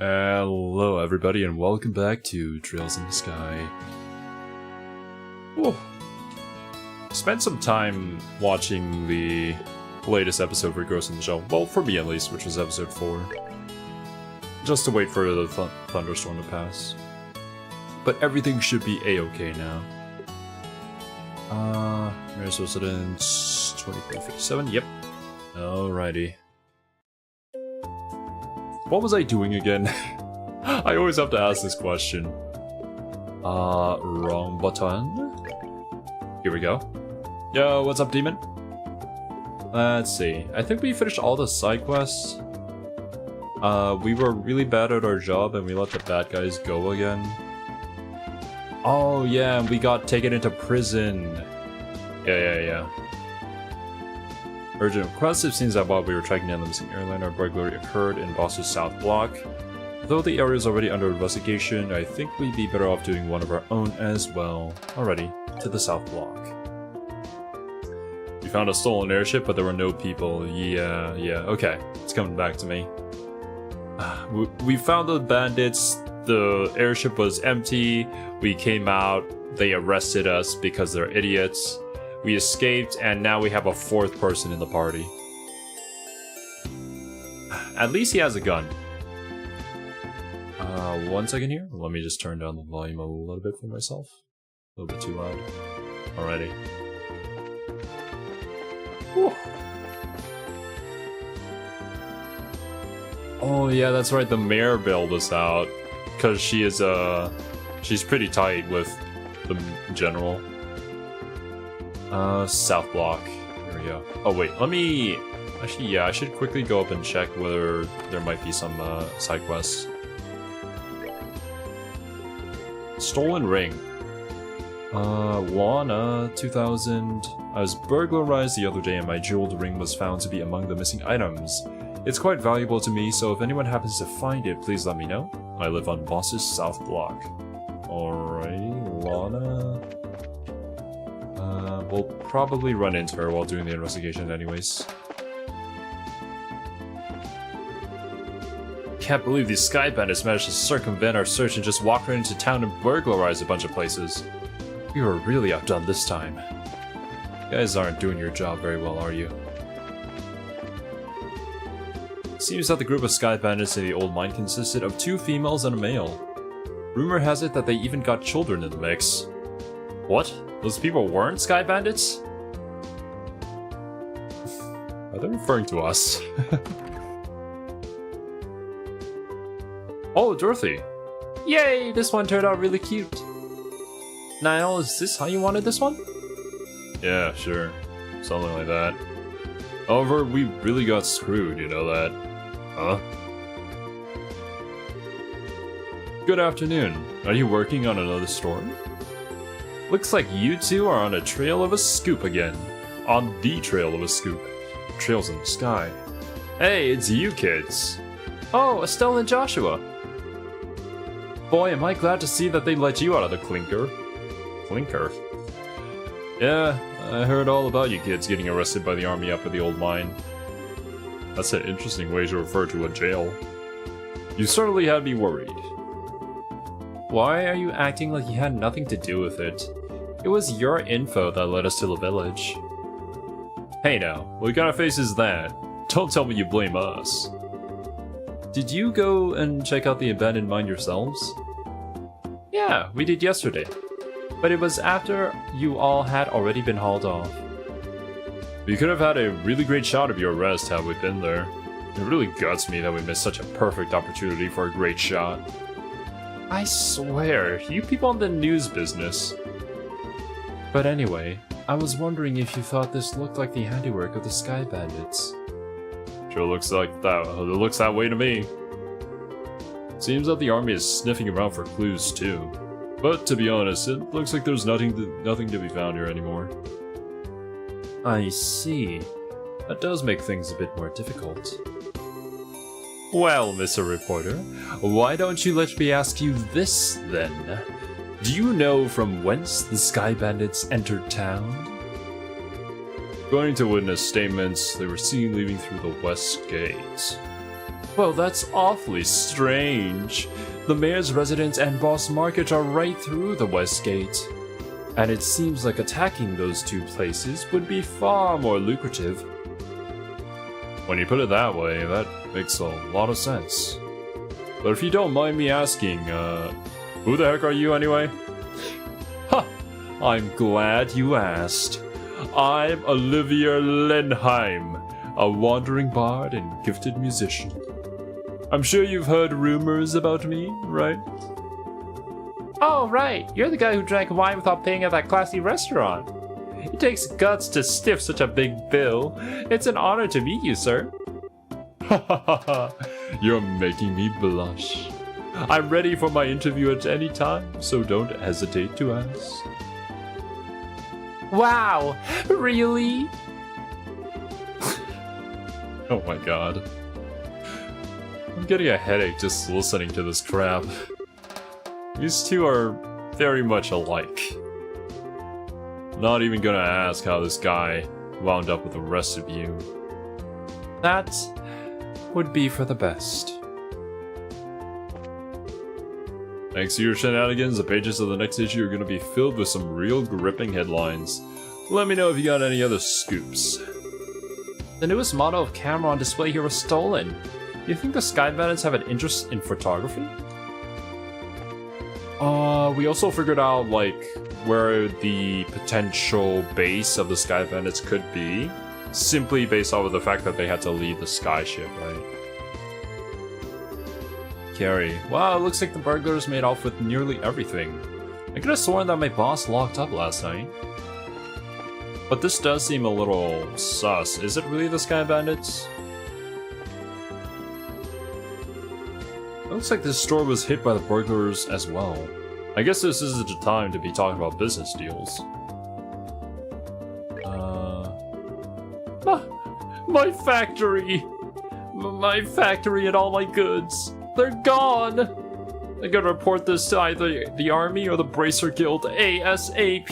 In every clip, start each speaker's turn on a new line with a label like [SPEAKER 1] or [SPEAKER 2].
[SPEAKER 1] Hello everybody and welcome back to Trails in the Sky. Whew. Spent some time watching the latest episode for Ghost in the Shell. Well, for me at least, which was episode 4. Just to wait for the thunderstorm to pass. But everything should be a-okay now. Mayor's residence 2357, yep. Alrighty. What was I doing again? I always have to ask this question. Wrong button. Here we go. Yo, what's up, demon? Let's see. I think we finished all the side quests. We were really bad at our job and we let the bad guys go again. Oh yeah, we got taken into prison. Yeah. Urgent request. It seems that while we were tracking down the missing airliner, a burglary occurred in Boss's South Block. Though the area is already under investigation, I think we'd be better off doing one of our own as well. Alrighty, to the South Block. We found a stolen airship, but there were no people. Yeah, okay. It's coming back to me. We found the bandits. The airship was empty. We came out. They arrested us because they're idiots. We escaped, and now we have a 4th person in the party. At least he has a gun. 1 second here. Let me just turn down the volume a little bit for myself. A little bit too loud. Alrighty. Whew. Oh yeah, that's right. The mayor bailed us out because she is she's pretty tight with the general. South Block. Here we go. Oh wait, let me... Actually, yeah, I should quickly go up and check whether there might be some, side quests. Stolen ring. 2000. I was burglarized the other day and my jeweled ring was found to be among the missing items. It's quite valuable to me, so if anyone happens to find it, please let me know. I live on Boss's South Block. Alright, Lana... we'll probably run into her while doing the investigation anyways. Can't believe these sky bandits managed to circumvent our search and just walk right into town and burglarize a bunch of places. We were really outdone this time. You guys aren't doing your job very well, are you? Seems that the group of sky bandits in the old mine consisted of 2 females and a male. Rumor has it that they even got children in the mix. What? Those people weren't sky bandits? Are they referring to us? Oh, Dorothy! Yay! This one turned out really cute. Niall, is this how you wanted this one? Yeah, sure. Something like that. However, we really got screwed, you know that. Huh? Good afternoon. Are you working on another storm? Looks like you two are on a trail of a scoop again. On the trail of a scoop. Trails in the sky. Hey, it's you kids. Oh, Estelle and Joshua. Boy, am I glad to see that they let you out of the clinker. Clinker? Yeah, I heard all about you kids getting arrested by the army up at the old mine. That's an interesting way to refer to a jail. You certainly had me worried. Why are you acting like you had nothing to do with it? It was your info that led us to the village. Hey now, what kind of face is that? Don't tell me you blame us. Did you go and check out the abandoned mine yourselves? Yeah, we did yesterday. But it was after you all had already been hauled off. We could have had a really great shot of your arrest had we been there. It really guts me that we missed such a perfect opportunity for a great shot. I swear, you people in the news business. But anyway, I was wondering if you thought this looked like the handiwork of the Sky Bandits. Sure looks like that. It looks that way to me. Seems that the army is sniffing around for clues too. But to be honest, it looks like there's nothing to be found here anymore. I see. That does make things a bit more difficult. Well, Mr. Reporter, why don't you let me ask you this, then? Do you know from whence the Sky Bandits entered town? According to witness statements, they were seen leaving through the west gate. Well, that's awfully strange. The mayor's residence and boss market are right through the west gate. And it seems like attacking those two places would be far more lucrative. When you put it that way, that makes a lot of sense. But if you don't mind me asking, who the heck are you anyway? Ha! I'm glad you asked. I'm Olivia Lenheim, a wandering bard and gifted musician. I'm sure you've heard rumors about me, right?
[SPEAKER 2] Oh, right. You're the guy who drank wine without paying at that classy restaurant. It takes guts to stiff such a big bill. It's an honor to meet you, sir.
[SPEAKER 1] You're making me blush. I'm ready for my interview at any time, so don't hesitate to ask.
[SPEAKER 2] Wow, really?
[SPEAKER 1] Oh my god. I'm getting a headache just listening to this crap. These two are very much alike. Not even gonna ask how this guy wound up with the rest of you. That would be for the best. Thanks to your shenanigans, the pages of the next issue are gonna be filled with some real gripping headlines. Let me know if you got any other scoops.
[SPEAKER 2] The newest model of camera on display here was stolen. Do you think the Sky Bandits have an interest in photography?
[SPEAKER 1] We also figured out, like, where the potential base of the Sky Bandits could be. Simply based off of the fact that they had to leave the sky ship, right? Carrie. Wow, it looks like the burglars made off with nearly everything. I could have sworn that my boss locked up last night. But this does seem a little sus. Is it really the Sky Bandits? It looks like this store was hit by the burglars as well. I guess this isn't the time to be talking about business deals. My factory! My factory and all my goods! They're gone! I gotta report this to either the army or the Bracer Guild ASAP.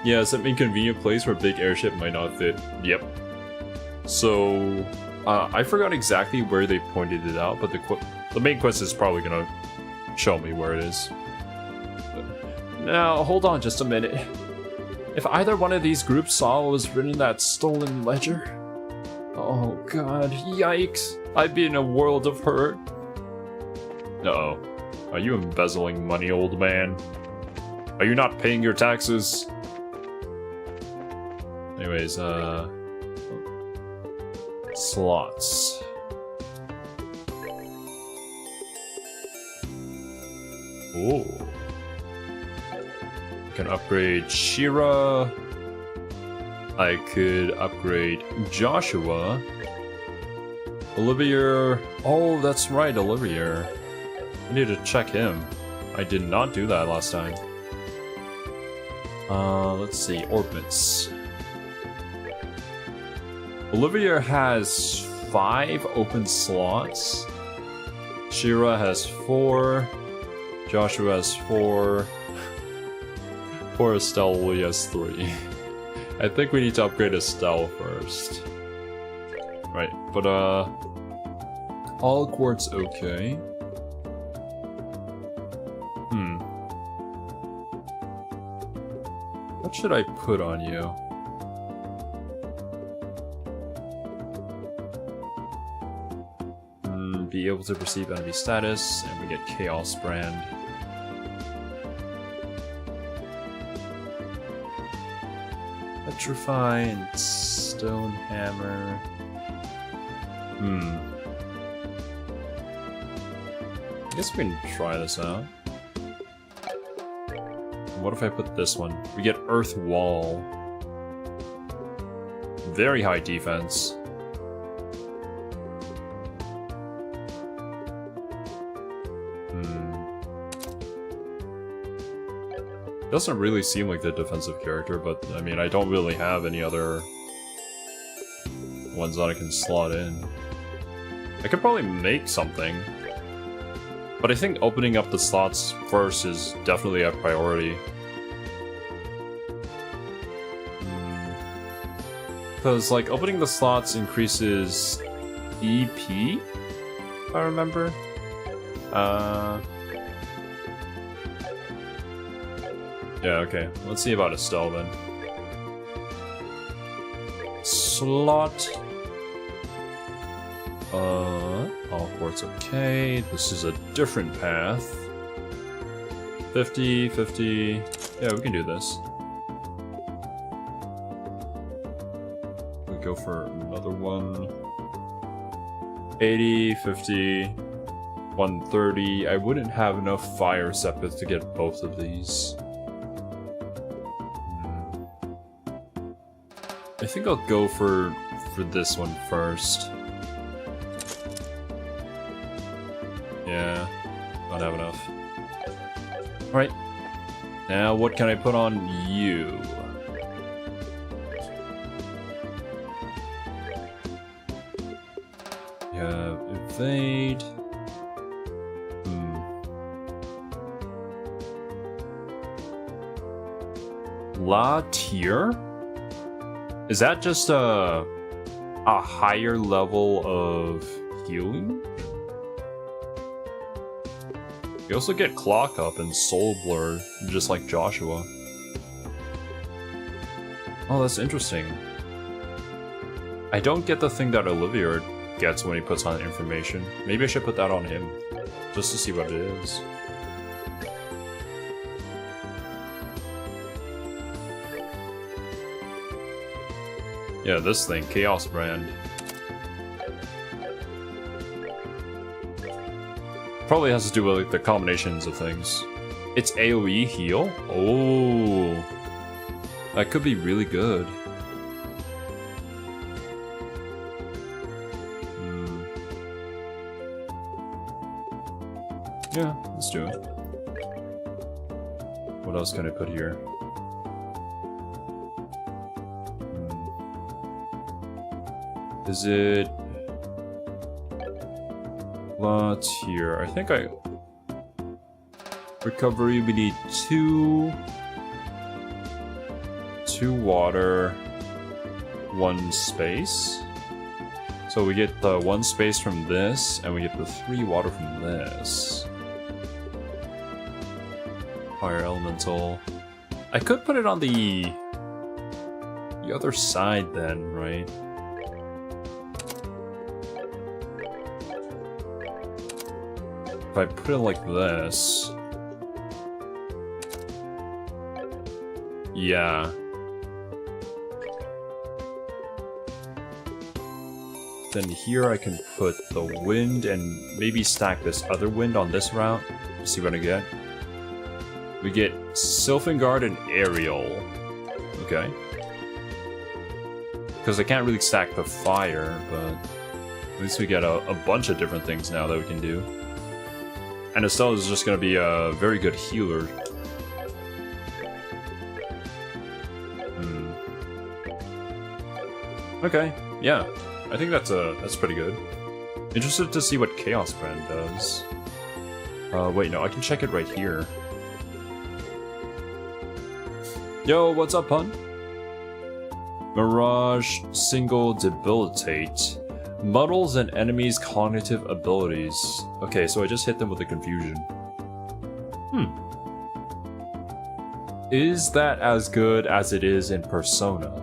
[SPEAKER 1] Yeah, it's an inconvenient place where a big airship might not fit. Yep. So, I forgot exactly where they pointed it out, but the main quest is probably gonna show me where it is. Now, hold on just a minute. If either one of these groups saw what was written in that stolen ledger... Oh god, yikes. I'd be in a world of hurt. Uh-oh. Are you embezzling money, old man? Are you not paying your taxes? Anyways, slots. Ooh. Can upgrade Shira. I could upgrade Joshua. Olivia. Oh, that's right, Olivia. I need to check him. I did not do that last time. Let's see, orbits. Olivia has 5 open slots. Shira has 4. Joshua has 4. Poor Estelle only has 3. I think we need to upgrade Estelle first. Right, but all quartz okay. What should I put on you? Be able to perceive enemy status, and we get Chaos Brand. Petrify and Stone Hammer. I guess we can try this out. What if I put this one? We get Earth Wall. Very high defense. Doesn't really seem like the defensive character, but I mean, I don't really have any other ones that I can slot in. I could probably make something, but I think opening up the slots first is definitely a priority. Because, like, opening the slots increases EP, if I remember. Yeah, okay. Let's see about Estelle then. Slot. All ports okay. This is a different path. 50, 50. Yeah, we can do this. We go for another one. 80, 50, 130. I wouldn't have enough fire sepith to get both of these. I think I'll go for this one first. Yeah, don't have enough. Alright. Now what can I put on you? Yeah, evade. La tier? Is that just a higher level of healing? You also get Clock Up and Soul Blur, just like Joshua. Oh, that's interesting. I don't get the thing that Olivier gets when he puts on information. Maybe I should put that on him, just to see what it is. Yeah, this thing, Chaos Brand. Probably has to do with like, the combinations of things. It's AoE heal? Oh, that could be really good. Yeah, let's do it. What else can I put here? Is it... Lots here. I think I... Recovery, we need 2 water, 1 space. So we get the 1 space from this, and we get the 3 water from this. Fire Elemental. I could put it on the other side then, right? If I put it like this... Yeah. Then here I can put the wind and maybe stack this other wind on this route. See what I get. We get Sylphengard and Aerial. Okay. Because I can't really stack the fire, but at least we get a bunch of different things now that we can do. And Estelle is just going to be a very good healer. Okay, yeah. I think that's pretty good. Interested to see what Chaos Brand does. Wait, no, I can check it right here. Yo, what's up, hun? Mirage, single, debilitate. Muddles an enemy's cognitive abilities. Okay, so I just hit them with a confusion. Is that as good as it is in Persona?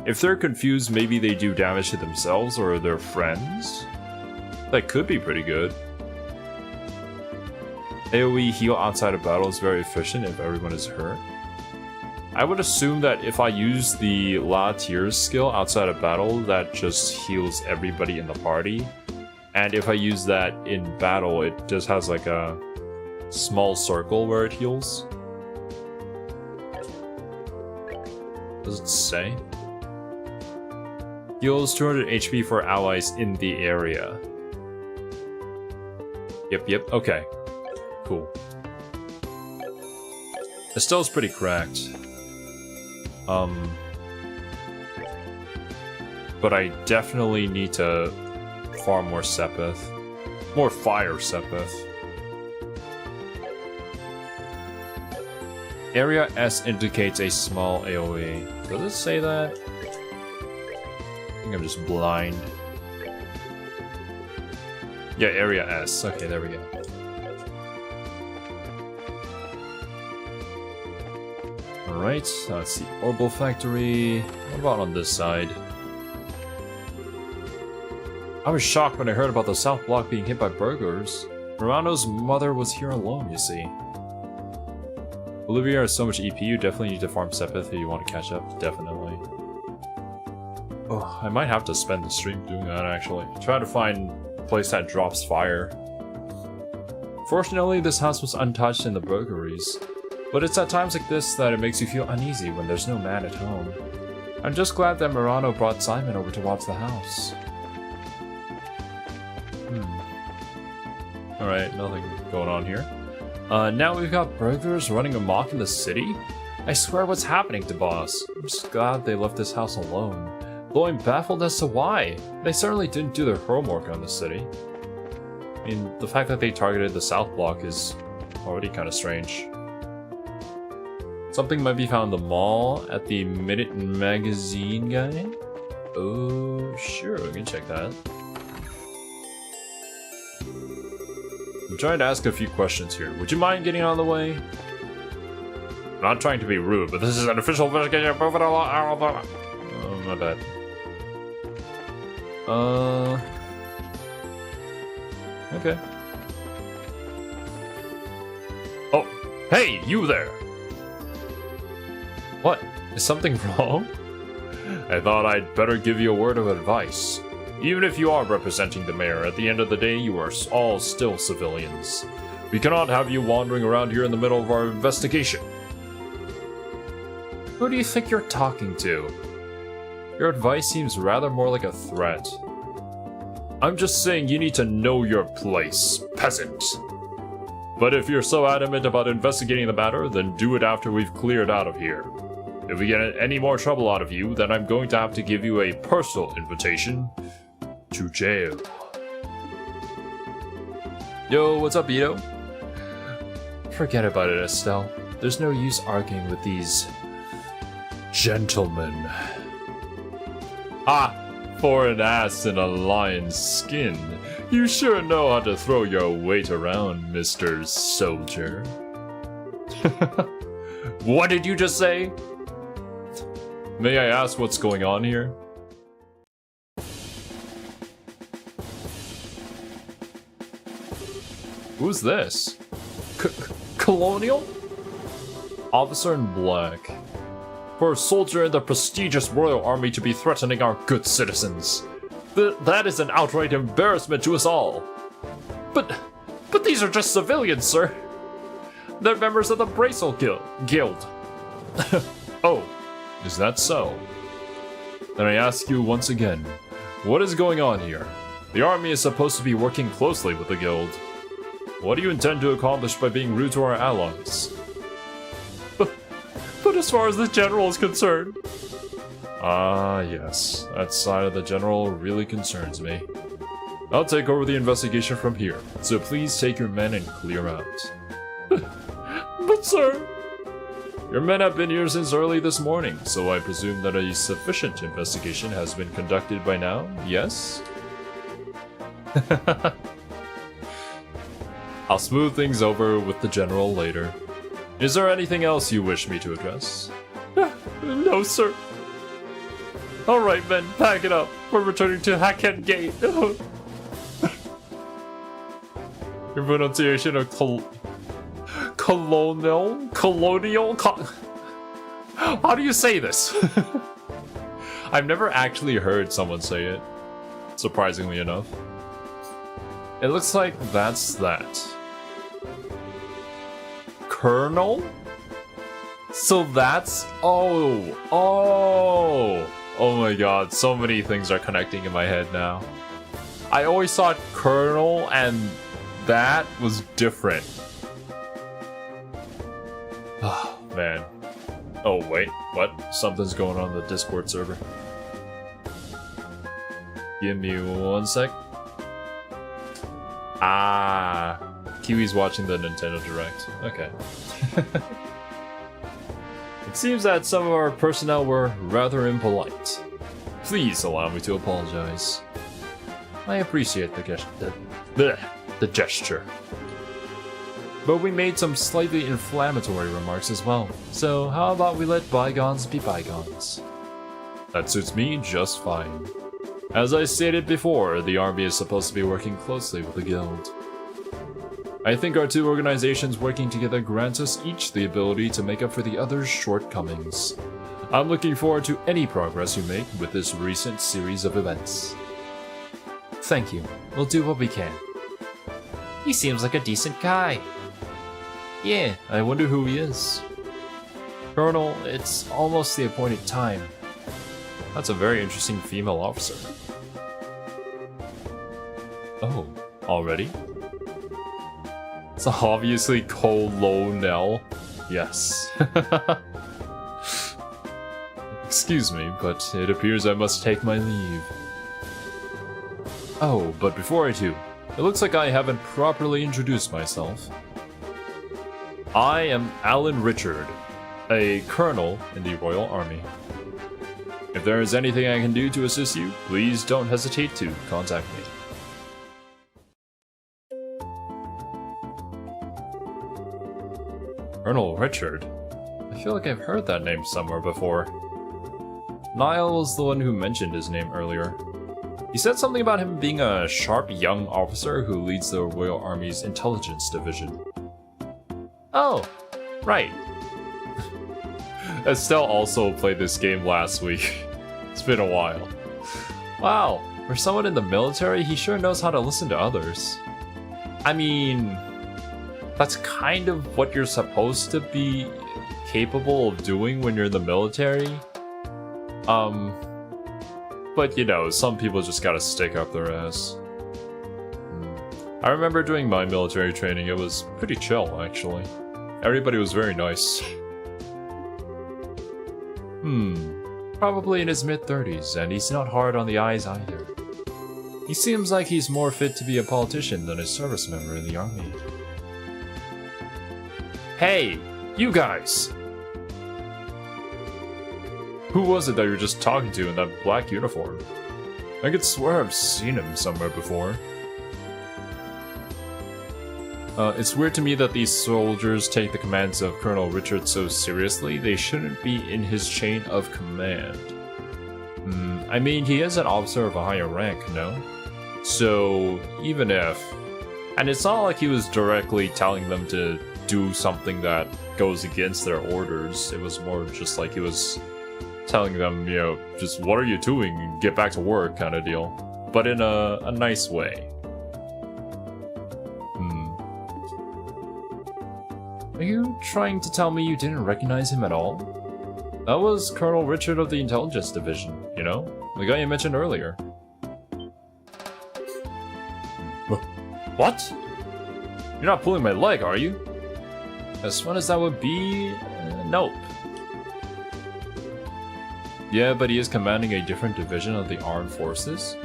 [SPEAKER 1] If they're confused, maybe they do damage to themselves or their friends? That could be pretty good. AoE heal outside of battle is very efficient if everyone is hurt. I would assume that if I use the La Tier's skill outside of battle, that just heals everybody in the party. And if I use that in battle, it just has like a small circle where it heals. Does it say? Heals 200 HP for allies in the area. Yep, okay. Cool. Estelle's pretty cracked. But I definitely need to farm more Sepith. More fire Sepith. Area S indicates a small AoE. Does it say that? I think think I'm just blind. Yeah, area S. Okay, there we go. Alright, that's the Orbital Factory. What about on this side? I was shocked when I heard about the South Block being hit by burglars. Murano's mother was here alone, you see. Bolivia has so much EP, you definitely need to farm Sepith if you want to catch up. Definitely. Oh, I might have to spend the stream doing that, actually. Try to find a place that drops fire. Fortunately, this house was untouched in the burglaries. But it's at times like this that it makes you feel uneasy when there's no man at home. I'm just glad that Murano brought Simon over to watch the house. Alright, nothing going on here. Now we've got burglars running amok in the city? I swear what's happening to Boss? I'm just glad they left this house alone. Though I'm baffled as to why. They certainly didn't do their homework on the city. I mean, the fact that they targeted the South Block is already kind of strange. Something might be found in the mall at the Minute Magazine guy? Oh, sure, we can check that. I'm trying to ask a few questions here. Would you mind getting out of the way? I'm not trying to be rude, but this is an official investigation. Oh, my bad. Okay. Oh, hey, you there! What? Is something wrong? I thought I'd better give you a word of advice. Even if you are representing the mayor, at the end of the day, you are all still civilians. We cannot have you wandering around here in the middle of our investigation. Who do you think you're talking to? Your advice seems rather more like a threat. I'm just saying you need to know your place, peasant. But if you're so adamant about investigating the matter, then do it after we've cleared out of here. If we get any more trouble out of you, then I'm going to have to give you a personal invitation to jail. Yo, what's up, Ito? Forget about it, Estelle. There's no use arguing with these gentlemen. Ah, for an ass in a lion's skin. You sure know how to throw your weight around, Mr. Soldier. What did you just say? May I ask what's going on here? Who's this? Colonial? Officer in black. For a soldier in the prestigious Royal Army to be threatening our good citizens. That is an outright embarrassment to us all. But these are just civilians, sir. They're members of the Bracelet Guild. Oh, is that so? Then I ask you once again, what is going on here? The army is supposed to be working closely with the guild. What do you intend to accomplish by being rude to our allies? But as far as the general is concerned... Ah, yes. That side of the general really concerns me. I'll take over the investigation from here, so please take your men and clear out. But sir... Your men have been here since early this morning, so I presume that a sufficient investigation has been conducted by now, yes? I'll smooth things over with the general later. Is there anything else you wish me to address? No, sir. Alright, men, pack it up. We're returning to Hackett Gate. Your pronunciation of colonial? How do you say this? I've never actually heard someone say it, surprisingly enough. It looks like that's that. Colonel? So that's... Oh my god, so many things are connecting in my head now. I always thought Colonel and that was different. Oh, man. Oh, wait, what? Something's going on in the Discord server. Give me 1 sec. Ah, Kiwi's watching the Nintendo Direct. Okay. It seems that some of our personnel were rather impolite. Please allow me to apologize. I appreciate the gesture. But we made some slightly inflammatory remarks as well, so how about we let bygones be bygones? That suits me just fine. As I stated before, the army is supposed to be working closely with the guild. I think our two organizations working together grants us each the ability to make up for the other's shortcomings. I'm looking forward to any progress you make with this recent series of events. Thank you. We'll do what we can.
[SPEAKER 2] He seems like a decent guy.
[SPEAKER 1] Yeah, I wonder who he is. Colonel, it's almost the appointed time. That's a very interesting female officer. Oh, already? It's obviously Colonel. Yes. Excuse me, but it appears I must take my leave. Oh, but before I do, it looks like I haven't properly introduced myself. I am Alan Richard, a colonel in the Royal Army. If there is anything I can do to assist you, please don't hesitate to contact me. Colonel Richard? I feel like I've heard that name somewhere before. Niall was the one who mentioned his name earlier. He said something about him being a sharp young officer who leads the Royal Army's intelligence division. Oh, right. Estelle also played this game last week. It's been a while. Wow, for someone in the military, he sure knows how to listen to others. I mean, that's kind of what you're supposed to be capable of doing when you're in the military. But you know, some people just gotta stick up their ass. I remember doing my military training, it was pretty chill, actually. Everybody was very nice. Probably in his mid-30s, and he's not hard on the eyes either. He seems like he's more fit to be a politician than a service member in the army. Hey, you guys! Who was it that you were just talking to in that black uniform? I could swear I've seen him somewhere before. It's weird to me that these soldiers take the commands of Colonel Richard so seriously. They shouldn't be in his chain of command. I mean, he is an officer of a higher rank, no? So, even if... And it's not like he was directly telling them to do something that goes against their orders. It was more just like he was telling them, you know, just what are you doing? Get back to work kind of deal. But in a nice way. Are you trying to tell me you didn't recognize him at all? That was Colonel Richard of the Intelligence Division, you know? The guy you mentioned earlier. What? You're not pulling my leg, are you? As fun as that would be, nope. Yeah, but he is commanding a different division of the armed forces?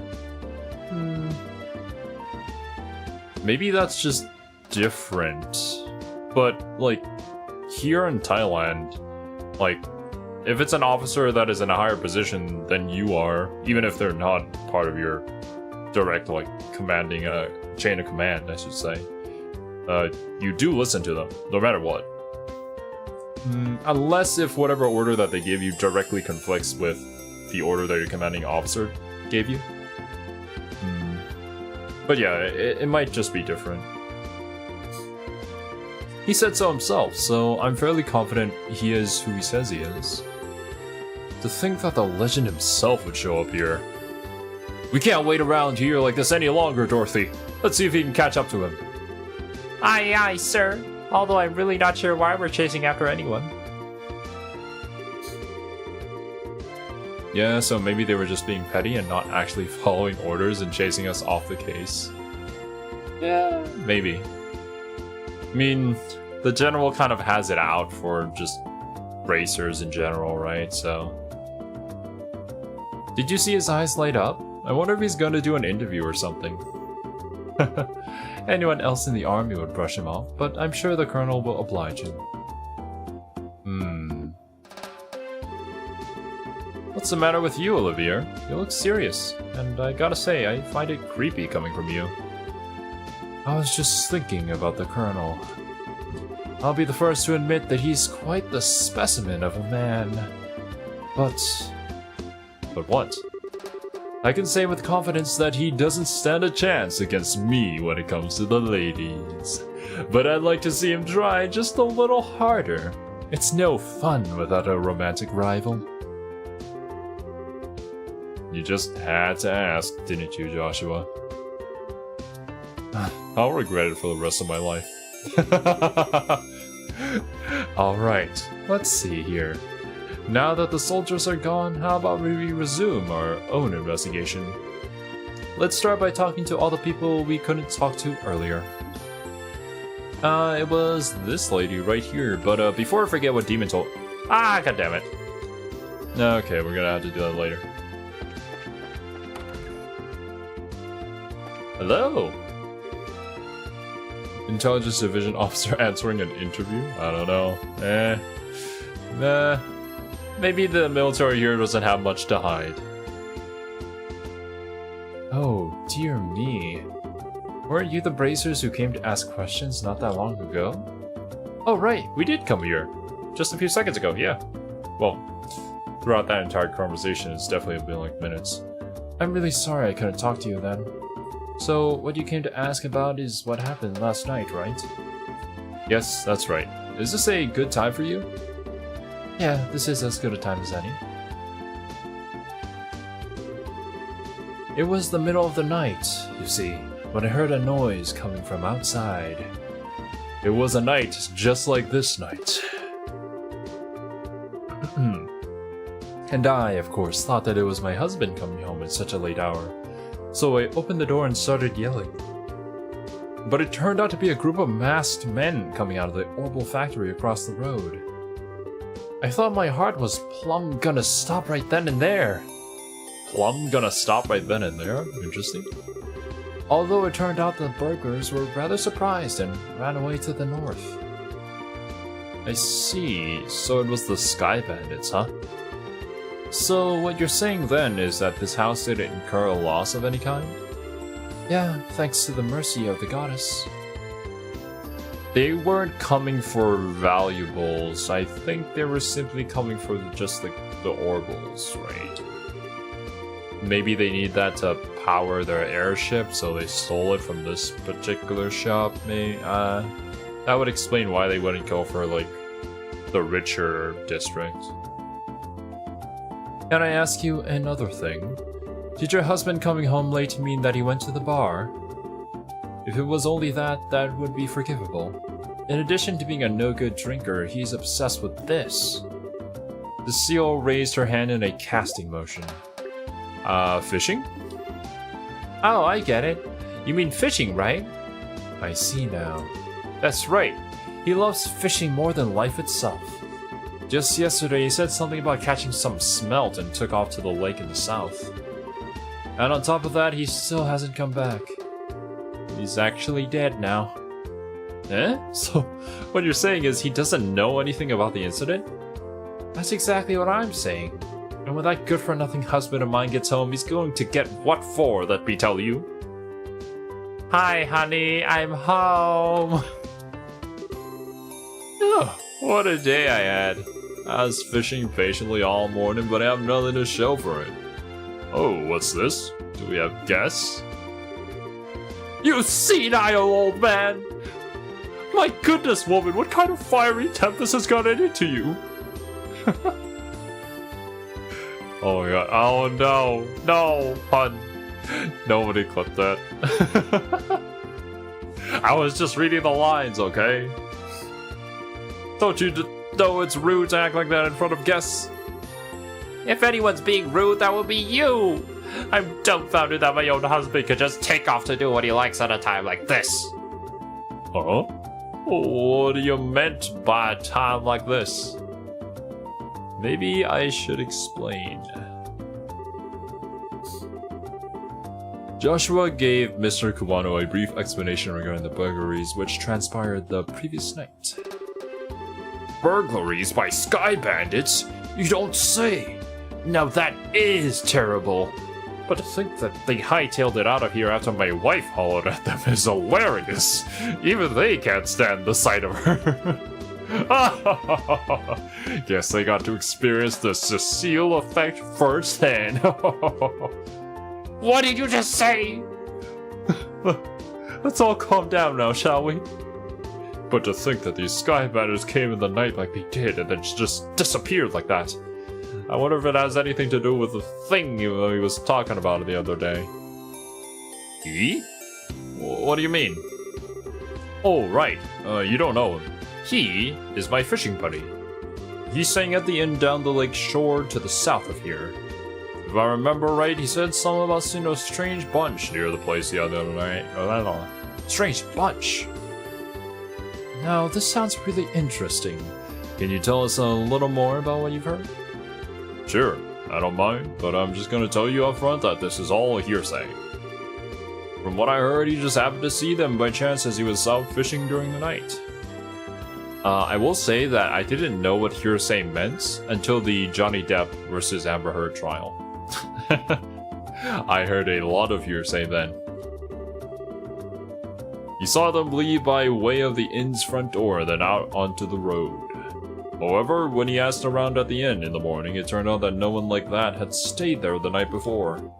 [SPEAKER 1] Maybe that's just different. But, like, here in Thailand, like, if it's an officer that is in a higher position than you are, even if they're not part of your direct, like, commanding a chain of command, I should say, you do listen to them, no matter what. Unless if whatever order that they give you directly conflicts with the order that your commanding officer gave you. But yeah, it might just be different. He said so himself, so I'm fairly confident he is who he says he is. To think that the legend himself would show up here. We can't wait around here like this any longer, Dorothy. Let's see if he can catch up to him.
[SPEAKER 2] Aye, aye, sir. Although I'm really not sure why we're chasing after anyone.
[SPEAKER 1] Yeah, so maybe they were just being petty and not actually following orders and chasing us off the case. Yeah, maybe. I mean, the general kind of has it out for just racers in general, right? So... Did you see his eyes light up? I wonder if he's going to do an interview or something. Anyone else in the army would brush him off, but I'm sure the colonel will oblige him. What's the matter with you, Olivier? You look serious, and I gotta say, I find it creepy coming from you. I was just thinking about the Colonel. I'll be the first to admit that he's quite the specimen of a man. But what? I can say with confidence that he doesn't stand a chance against me when it comes to the ladies. But I'd like to see him try just a little harder. It's no fun without a romantic rival. You just had to ask, didn't you, Joshua? I'll regret it for the rest of my life. Alright, let's see here. Now that the soldiers are gone, how about we resume our own investigation? Let's start by talking to all the people we couldn't talk to earlier. It was this lady right here, but before I forget what Demon told— Ah, goddammit. Okay, we're gonna have to do that later. Hello! Intelligence Division Officer answering an interview? I don't know. Nah. Maybe the military here doesn't have much to hide. Oh, dear me. Weren't you the bracers who came to ask questions not that long ago? Oh right, we did come here. Just a few seconds ago, yeah. Well, throughout that entire conversation, it's definitely been like minutes. I'm really sorry I couldn't talk to you then. So, what you came to ask about is what happened last night, right? Yes, that's right. Is this a good time for you? Yeah, this is as good a time as any. It was the middle of the night, you see, when I heard a noise coming from outside. It was a night just like this night. And I, of course, thought that it was my husband coming home at such a late hour. So I opened the door and started yelling. But it turned out to be a group of masked men coming out of the Orbital factory across the road. I thought my heart was plumb gonna stop right then and there. Plumb gonna stop right then and there? Interesting. Although it turned out the burglars were rather surprised and ran away to the north. I see, so it was the Sky Bandits, huh? So what you're saying then is that this house didn't incur a loss of any kind? Yeah, thanks to the mercy of the goddess. They weren't coming for valuables. I think they were simply coming for just the orbals, right? Maybe they need that to power their airship, so they stole it from this particular shop. That would explain why they wouldn't go for, like, the richer district. Can I ask you another thing? Did your husband coming home late mean that he went to the bar? If it was only that, that would be forgivable. In addition to being a no-good drinker, he's obsessed with this. The seal raised her hand in a casting motion. Fishing? Oh, I get it. You mean fishing, right? I see now. That's right. He loves fishing more than life itself. Just yesterday, he said something about catching some smelt and took off to the lake in the south. And on top of that, he still hasn't come back. He's actually dead now. Eh? So, what you're saying is he doesn't know anything about the incident? That's exactly what I'm saying. And when that good-for-nothing husband of mine gets home, he's going to get what for, let me tell you. Hi, honey, I'm home. Oh, what a day I had. I was fishing patiently all morning, but I have nothing to show for it. Oh, what's this? Do we have guests? You senile old man! My goodness, woman, what kind of fiery tempest has gotten into you? Oh my god, oh no, no, hun. Nobody clipped that. I was just reading the lines, okay? Don't you know it's rude to act like that in front of guests? If anyone's being rude, that will be you! I'm dumbfounded that my own husband could just take off to do what he likes at a time like this. Huh? What do you meant by a time like this? Maybe I should explain. Joshua gave Mr. Kuwano a brief explanation regarding the burglaries which transpired the previous night. Burglaries by Sky Bandits? You don't say! Now that is terrible. But to think that they hightailed it out of here after my wife hollered at them is hilarious. Even they can't stand the sight of her. Guess I got to experience the Cecile effect firsthand.
[SPEAKER 2] What did you just say?
[SPEAKER 1] Let's all calm down now, shall we? But to think that these sky banners came in the night like they did and then just disappeared like that. I wonder if it has anything to do with the thing he was talking about the other day. He? What do you mean? Oh, right. You don't know him. He is my fishing buddy. He's staying at the inn down the lake shore to the south of here. If I remember right, he said something about seeing a strange bunch near the place the other night. Oh, I don't know. Strange bunch? Now, this sounds really interesting. Can you tell us a little more about what you've heard? Sure, I don't mind, but I'm just gonna tell you up front that this is all hearsay. From what I heard, he just happened to see them by chance as he was out fishing during the night. I will say that I didn't know what hearsay meant until the Johnny Depp versus Amber Heard trial. I heard a lot of hearsay then. He saw them leave by way of the inn's front door, then out onto the road. However, when he asked around at the inn in the morning, it turned out that no one like that had stayed there the night before.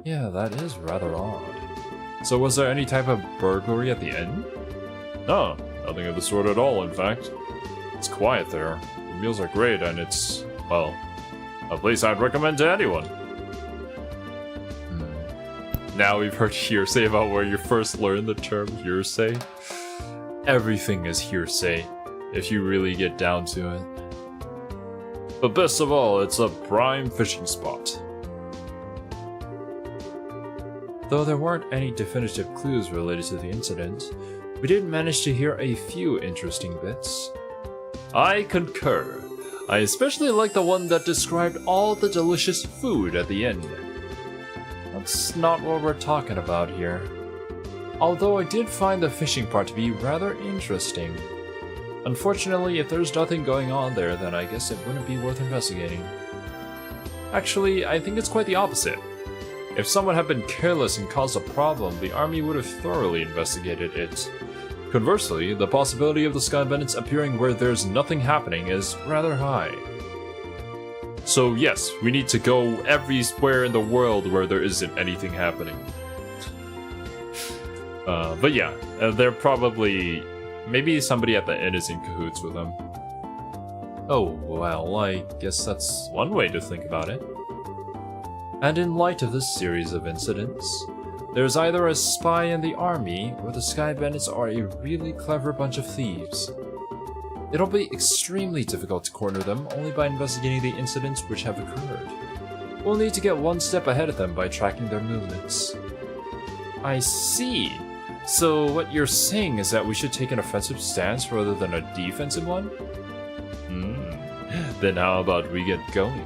[SPEAKER 1] Yeah, that is rather odd. So was there any type of burglary at the inn? No, nothing of the sort at all, in fact. It's quiet there. The meals are great, and it's, well, a place I'd recommend to anyone. Now we've heard hearsay about where you first learned the term hearsay. Everything is hearsay, if you really get down to it. But best of all, it's a prime fishing spot. Though there weren't any definitive clues related to the incident, we did manage to hear a few interesting bits. I concur. I especially like the one that described all the delicious food at the end. That's not what we're talking about here. Although I did find the fishing part to be rather interesting. Unfortunately, if there's nothing going on there, then I guess it wouldn't be worth investigating. Actually, I think it's quite the opposite. If someone had been careless and caused a problem, the army would have thoroughly investigated it. Conversely, the possibility of the Sky Bandits appearing where there's nothing happening is rather high. So yes, we need to go everywhere in the world where there isn't anything happening. But yeah, they're probably... maybe somebody at the inn is in cahoots with them. Oh, well, I guess that's one way to think about it. And in light of this series of incidents, there's either a spy in the army, or the Sky Bandits are a really clever bunch of thieves. It'll be extremely difficult to corner them only by investigating the incidents which have occurred. We'll need to get one step ahead of them by tracking their movements. I see. So what you're saying is that we should take an offensive stance rather than a defensive one? Then how about we get going?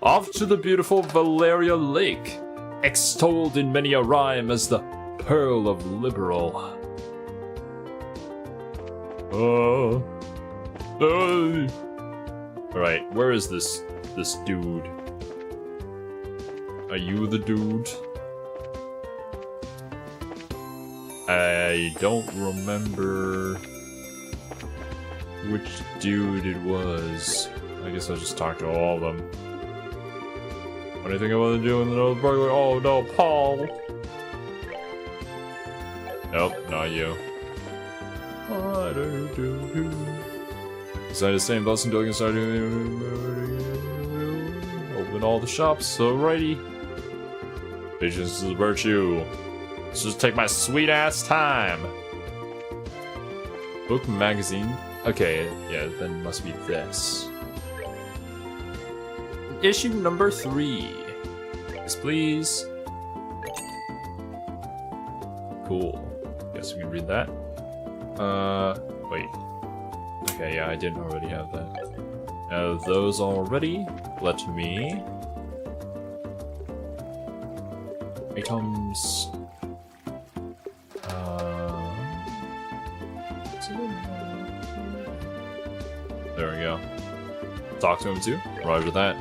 [SPEAKER 1] Off to the beautiful Valeria Lake, extolled in many a rhyme as the Pearl of Liberal. Alright, where is this dude? Are you the dude? I don't remember which dude it was. I guess I'll just talk to all of them. What do you think I want to do in the burglar? Oh no, Paul! Nope, not you. Inside the same bus until I can start open all the shops, alrighty. Patience is a virtue. Let's just take my sweet ass time. Book magazine. Okay, yeah, then it must be this. Issue number 3. Yes, please. Cool. Guess we can read that. Wait. Okay, yeah, I didn't already have that. Have those already. Let me. Items. There we go. Talk to him too. Roger that.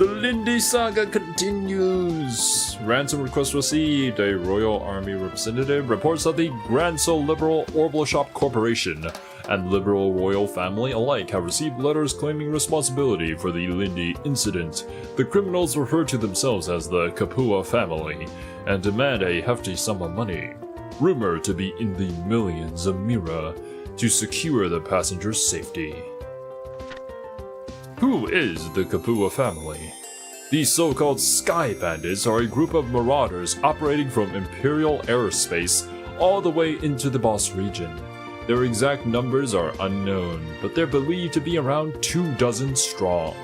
[SPEAKER 1] The Lindy saga continues! Ransom request received. A Royal Army representative reports that the Granso Liberal Orbital Shop Corporation and Liberal Royal family alike have received letters claiming responsibility for the Lindy incident. The criminals refer to themselves as the Kapua family and demand a hefty sum of money, rumored to be in the millions of Mira, to secure the passengers' safety. Who is the Kapua family? These so-called Sky Bandits are a group of marauders operating from Imperial Aerospace all the way into the Boss region. Their exact numbers are unknown, but they're believed to be around 24 strong.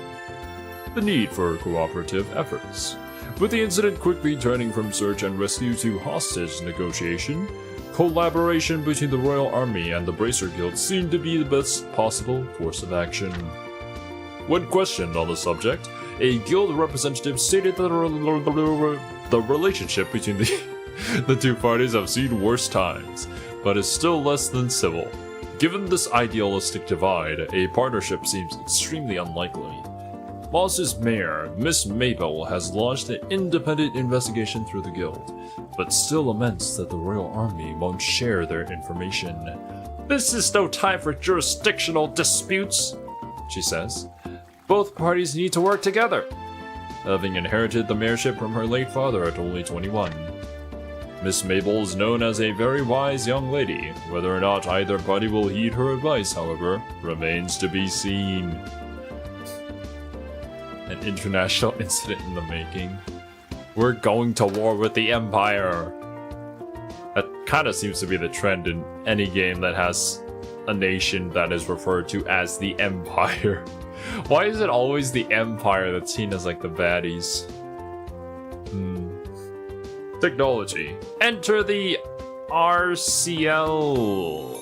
[SPEAKER 1] The need for cooperative efforts. With the incident quickly turning from search and rescue to hostage negotiation, collaboration between the Royal Army and the Bracer Guild seemed to be the best possible course of action. When questioned on the subject, a guild representative stated that the relationship between the two parties have seen worse times, but is still less than civil. Given this idealistic divide, a partnership seems extremely unlikely. Moss's mayor, Miss Mabel, has launched an independent investigation through the guild, but still laments that the Royal Army won't share their information. "This is no time for jurisdictional disputes," she says. "Both parties need to work together." Having inherited the mayorship from her late father at only 21. Miss Mabel is known as a very wise young lady. Whether or not either party will heed her advice, however, remains to be seen. An international incident in the making. We're going to war with the Empire. That kind of seems to be the trend in any game that has a nation that is referred to as the Empire. Why is it always the Empire that's seen as like the baddies? Technology. Enter the RCL.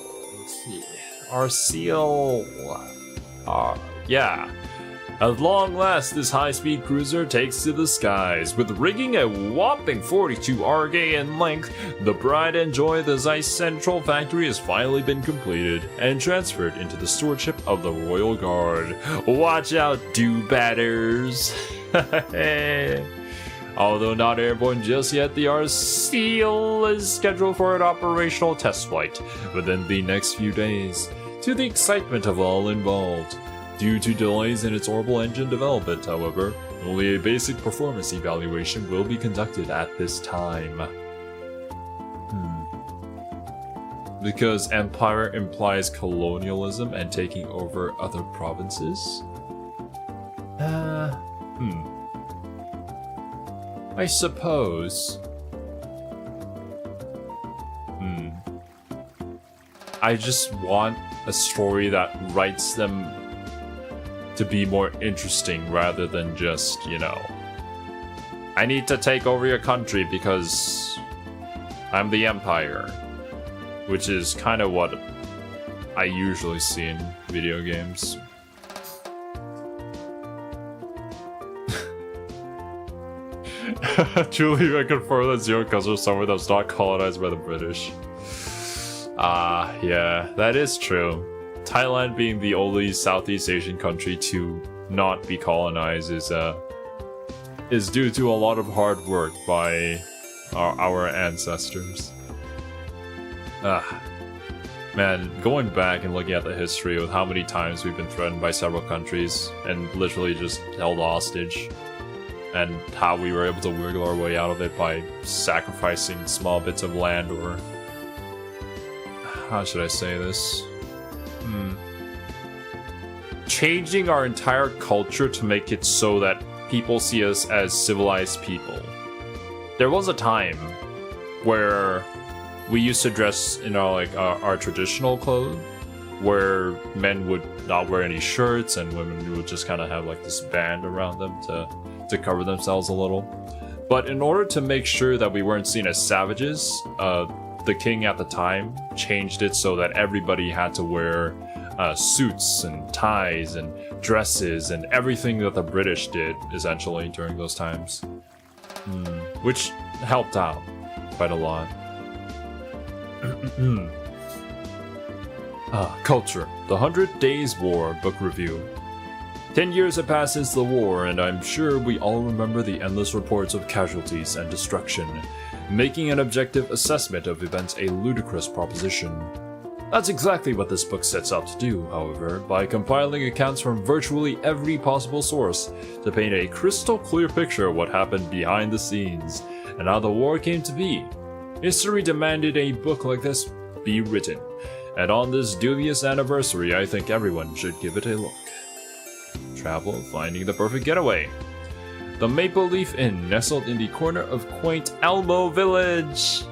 [SPEAKER 1] Yeah. At long last, this high-speed cruiser takes to the skies. With rigging a whopping 42 RG in length, the pride and joy of the Zeiss Central factory has finally been completed and transferred into the stewardship of the Royal Guard. Watch out, do-batters! Although not airborne just yet, the RCL is scheduled for an operational test flight within the next few days, to the excitement of all involved. Due to delays in its orbital engine development, however, only a basic performance evaluation will be conducted at this time. Because Empire implies colonialism and taking over other provinces? I suppose. I just want a story that writes them to be more interesting rather than just, you know, I need to take over your country because I'm the Empire, which is kind of what I usually see in video games. Truly, I confirm that Zero comes from somewhere that's not colonized by the British. Yeah, that is true. Thailand being the only Southeast Asian country to not be colonized is due to a lot of hard work by our ancestors. Man, going back and looking at the history of how many times we've been threatened by several countries and literally just held hostage, and how we were able to wiggle our way out of it by sacrificing small bits of land, or how should I say this? Changing our entire culture to make it so that people see us as civilized people. There was a time where we used to dress in our traditional clothes, where men would not wear any shirts and women would just kind of have like this band around them to cover themselves a little. But in order to make sure that we weren't seen as savages, the king at the time changed it so that everybody had to wear suits and ties and dresses and everything that the British did, essentially, during those times. Which helped out quite a lot. Culture. The 100 Days War Book Review. 10 years have passed since the war, and I'm sure we all remember the endless reports of casualties and destruction, making an objective assessment of events a ludicrous proposition. That's exactly what this book sets out to do, however, by compiling accounts from virtually every possible source to paint a crystal clear picture of what happened behind the scenes and how the war came to be. History demanded a book like this be written, and on this dubious anniversary, I think everyone should give it a look. Travel, finding the perfect getaway. The Maple Leaf Inn, nestled in the corner of quaint Elmo Village.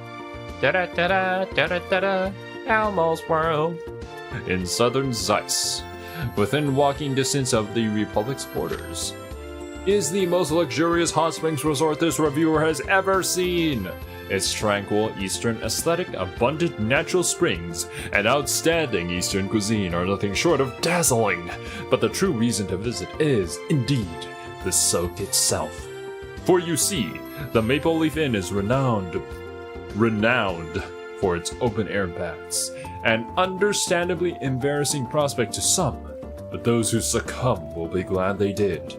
[SPEAKER 2] Da-da-da-da, Elmo's World.
[SPEAKER 1] In southern Zeiss, within walking distance of the Republic's borders, is the most luxurious hot springs resort this reviewer has ever seen. Its tranquil eastern aesthetic, abundant natural springs, and outstanding eastern cuisine are nothing short of dazzling. But the true reason to visit is, indeed, the soak itself. For you see, the Maple Leaf Inn is renowned for its open-air baths, an understandably embarrassing prospect to some, but those who succumb will be glad they did.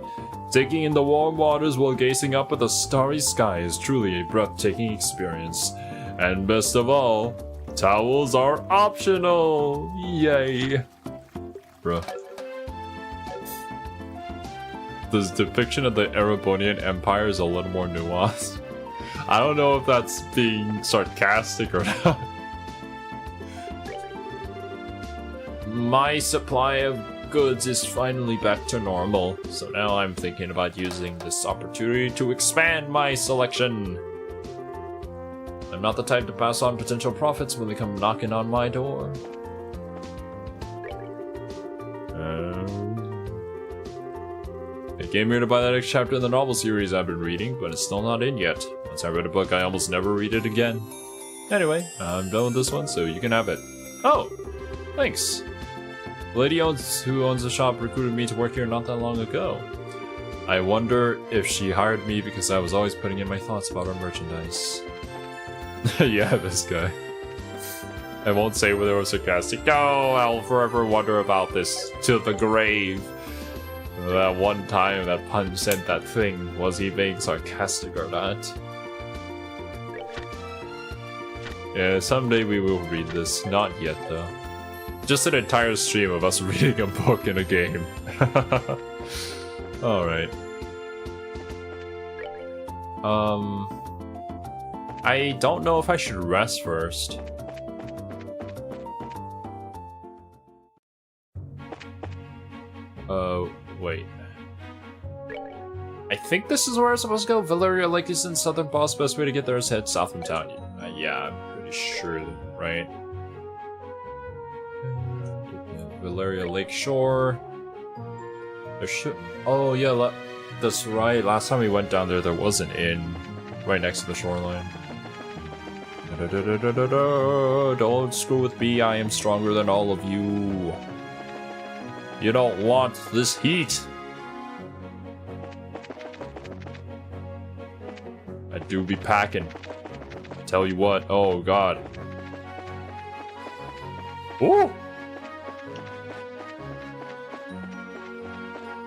[SPEAKER 1] Taking in the warm waters while gazing up at the starry sky is truly a breathtaking experience. And best of all, towels are optional! Yay! Bruh. This depiction of the Erebonian Empire is a little more nuanced. I don't know if that's being sarcastic or not. My supply of goods is finally back to normal, so now I'm thinking about using this opportunity to expand my selection. I'm not the type to pass on potential profits when they come knocking on my door. I came here to buy the next chapter in the novel series I've been reading, but it's still not in yet. Once I read a book, I almost never read it again. Anyway, I'm done with this one, so you can have it. Oh, thanks. The lady who owns the shop recruited me to work here not that long ago. I wonder if she hired me because I was always putting in my thoughts about her merchandise. Yeah, this guy. I won't say whether it was sarcastic. No, I'll forever wonder about this till the grave. That one time that Punch sent that thing, was he being sarcastic or not? Yeah, someday we will read this. Not yet, though. Just an entire stream of us reading a book in a game. Alright. I don't know if I should rest first. Wait. I think this is where I'm supposed to go. Valeria Lake is in southern Boss. Best way to get there is head south from town. Yeah, I'm pretty sure, right? Valeria Lake Shore. There should. Oh yeah, that's right. Last time we went down there was an inn right next to the shoreline. Don't screw with me. I am stronger than all of you. You don't want this heat. I do be packing. Tell you what. Oh god. Ooh.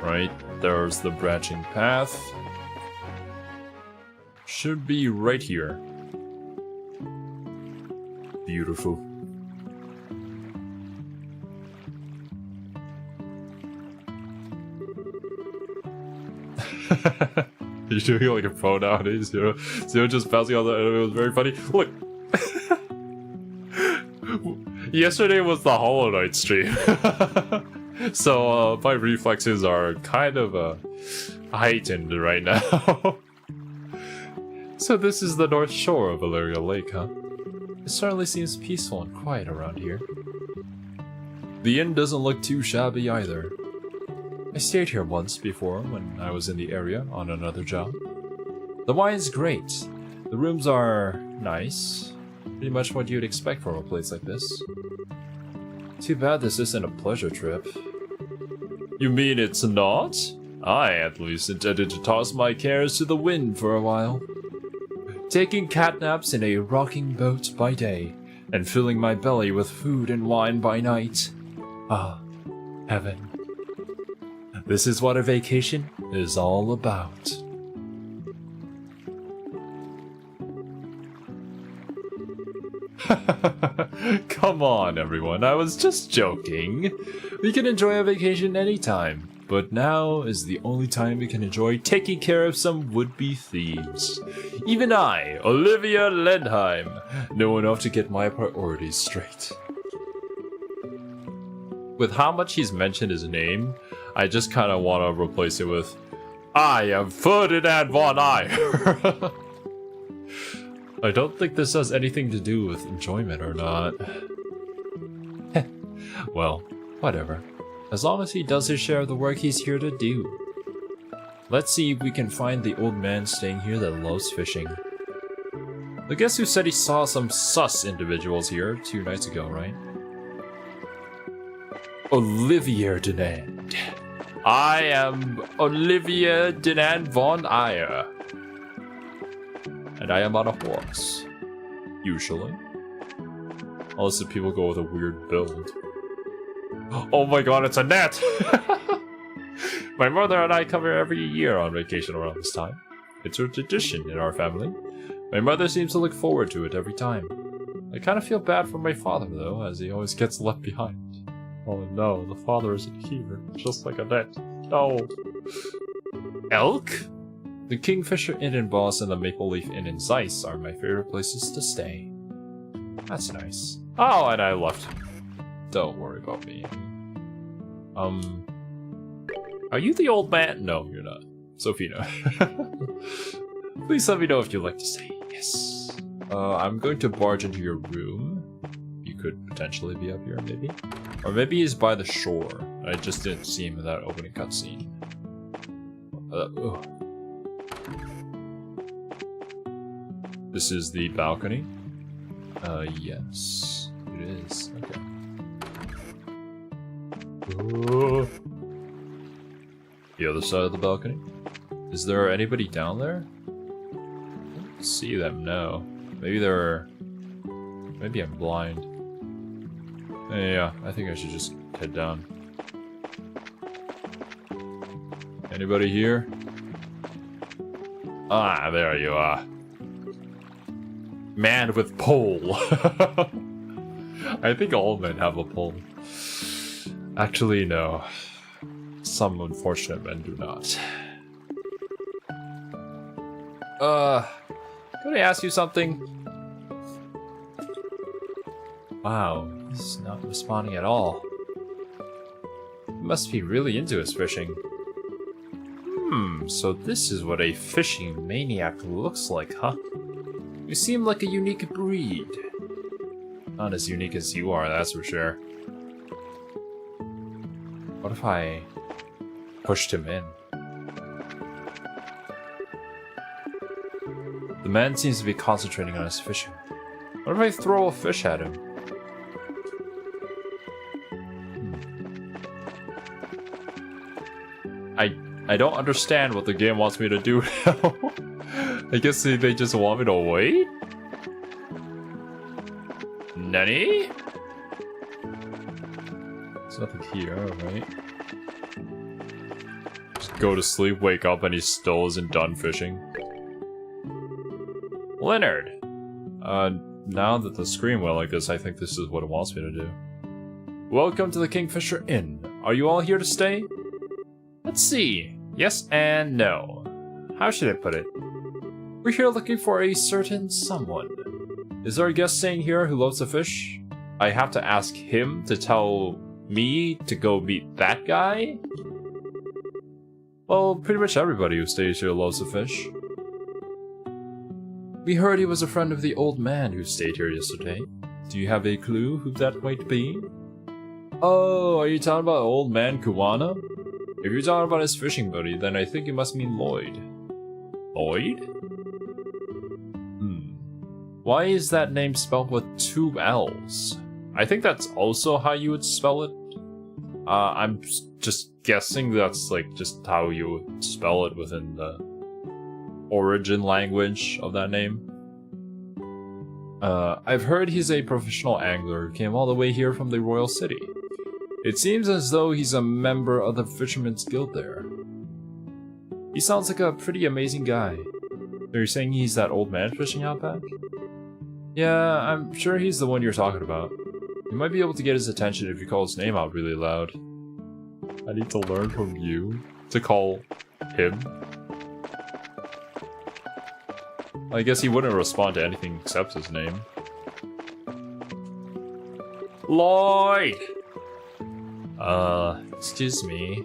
[SPEAKER 1] Right, there's the branching path. Should be right here. Beautiful. You're doing like a pro nowadays, Zero just bouncing on the. It was very funny. Look. Yesterday was the Hollow Knight stream. So my reflexes are kind of heightened right now. So this is the north shore of Valeria Lake, huh? It certainly seems peaceful and quiet around here. The inn doesn't look too shabby either. I stayed here once before when I was in the area on another job. The wine's great. The rooms are nice. Pretty much what you'd expect from a place like this. Too bad this isn't a pleasure trip. You mean it's not? I at least intended to toss my cares to the wind for a while. Taking catnaps in a rocking boat by day, and filling my belly with food and wine by night. Ah, heaven. This is what a vacation is all about. Come on, everyone, I was just joking. We can enjoy a vacation anytime, but now is the only time we can enjoy taking care of some would-be thieves. Even I, Olivia Ledheim, know enough to get my priorities straight. With how much he's mentioned his name, I just kind of want to replace it with, I am Ferdinand von Eyre. I don't think this has anything to do with enjoyment or not. Well, whatever. As long as he does his share of the work he's here to do. Let's see if we can find the old man staying here that loves fishing. The guest who said he saw some sus individuals here 2 nights ago, right? Olivier Denand. I am Olivier Denand von Eyre. And I am on a horse. Usually. Unless the people go with a weird build. Oh my god, it's a net! My mother and I come here every year on vacation around this time. It's a tradition in our family. My mother seems to look forward to it every time. I kind of feel bad for my father though, as he always gets left behind. Oh no, the father isn't here, just like a net. No. Elk? The Kingfisher Inn in Boss and the Maple Leaf Inn in Zeiss are my favorite places to stay. That's nice. Oh, and I left. Don't worry about me. Are you the old man? No, you're not. Sophina. Please let me know if you'd like to stay. Yes. I'm going to barge into your room. You could potentially be up here, maybe. Or maybe he's by the shore. I just didn't see him in that opening cutscene. This is the balcony? Yes, it is. Okay. The other side of the balcony? Is there anybody down there? I don't see them, no. Maybe they're... Maybe I'm blind. Yeah, I think I should just head down. Anybody here? Ah, there you are. Man with pole. I think all men have a pole. Actually, no. Some unfortunate men do not. Can I ask you something? Wow, he's not responding at all. He must be really into his fishing. So this is what a fishing maniac looks like, huh? You seem like a unique breed. Not as unique as you are, that's for sure. What if I pushed him in? The man seems to be concentrating on his fishing. What if I throw a fish at him? I don't understand what the game wants me to do now. I guess they just want me to wait? Nani? There's nothing here, right? Just go to sleep, wake up, and he still isn't done fishing. Leonard! Now that the screen went like this, I think this is what it wants me to do. Welcome to the Kingfisher Inn. Are you all here to stay? Let's see. Yes and no. How should I put it? We're here looking for a certain someone. Is there a guest staying here who loves to fish? I have to ask him to tell me to go meet that guy? Well, pretty much everybody who stays here loves to fish. We heard he was a friend of the old man who stayed here yesterday. Do you have a clue who that might be? Oh, are you talking about old man Kuwana? If you're talking about his fishing buddy, then I think you must mean Lloyd. Lloyd? Why is that name spelled with 2 L's? I think that's also how you would spell it. I'm just guessing that's like just how you would spell it within the origin language of that name. I've heard he's a professional angler who came all the way here from the royal city. It seems as though he's a member of the Fisherman's Guild there. He sounds like a pretty amazing guy. So you're saying he's that old man fishing out back? Yeah, I'm sure he's the one you're talking about. You might be able to get his attention if you call his name out really loud. I need to learn from you to call him. I guess he wouldn't respond to anything except his name. Lloyd! Excuse me.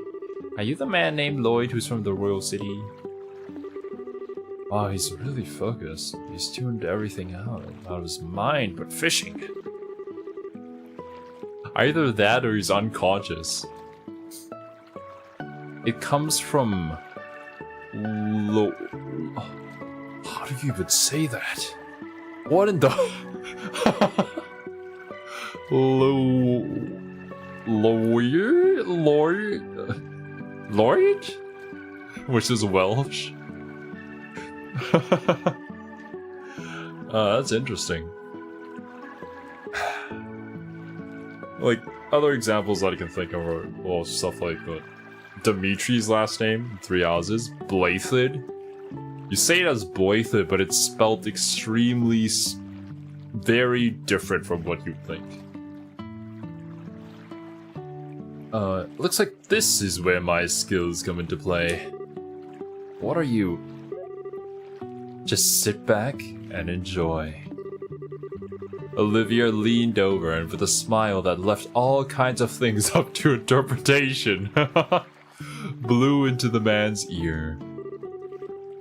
[SPEAKER 1] Are you the man named Lloyd who's from the Royal City? Wow, he's really focused. He's tuned everything out of his mind, but fishing. Either that or he's unconscious. It comes from... How do you even say that? What in the... Lloyd? Which is Welsh. That's interesting. Like, other examples that I can think of are, well, stuff like Dimitri's last name, 3 houses, Blathid. You say it as Blathid, but it's spelled extremely, very different from what you think. Looks like this is where my skills come into play. What are you? Just sit back and enjoy. Olivia leaned over and with a smile that left all kinds of things up to interpretation, blew into the man's ear.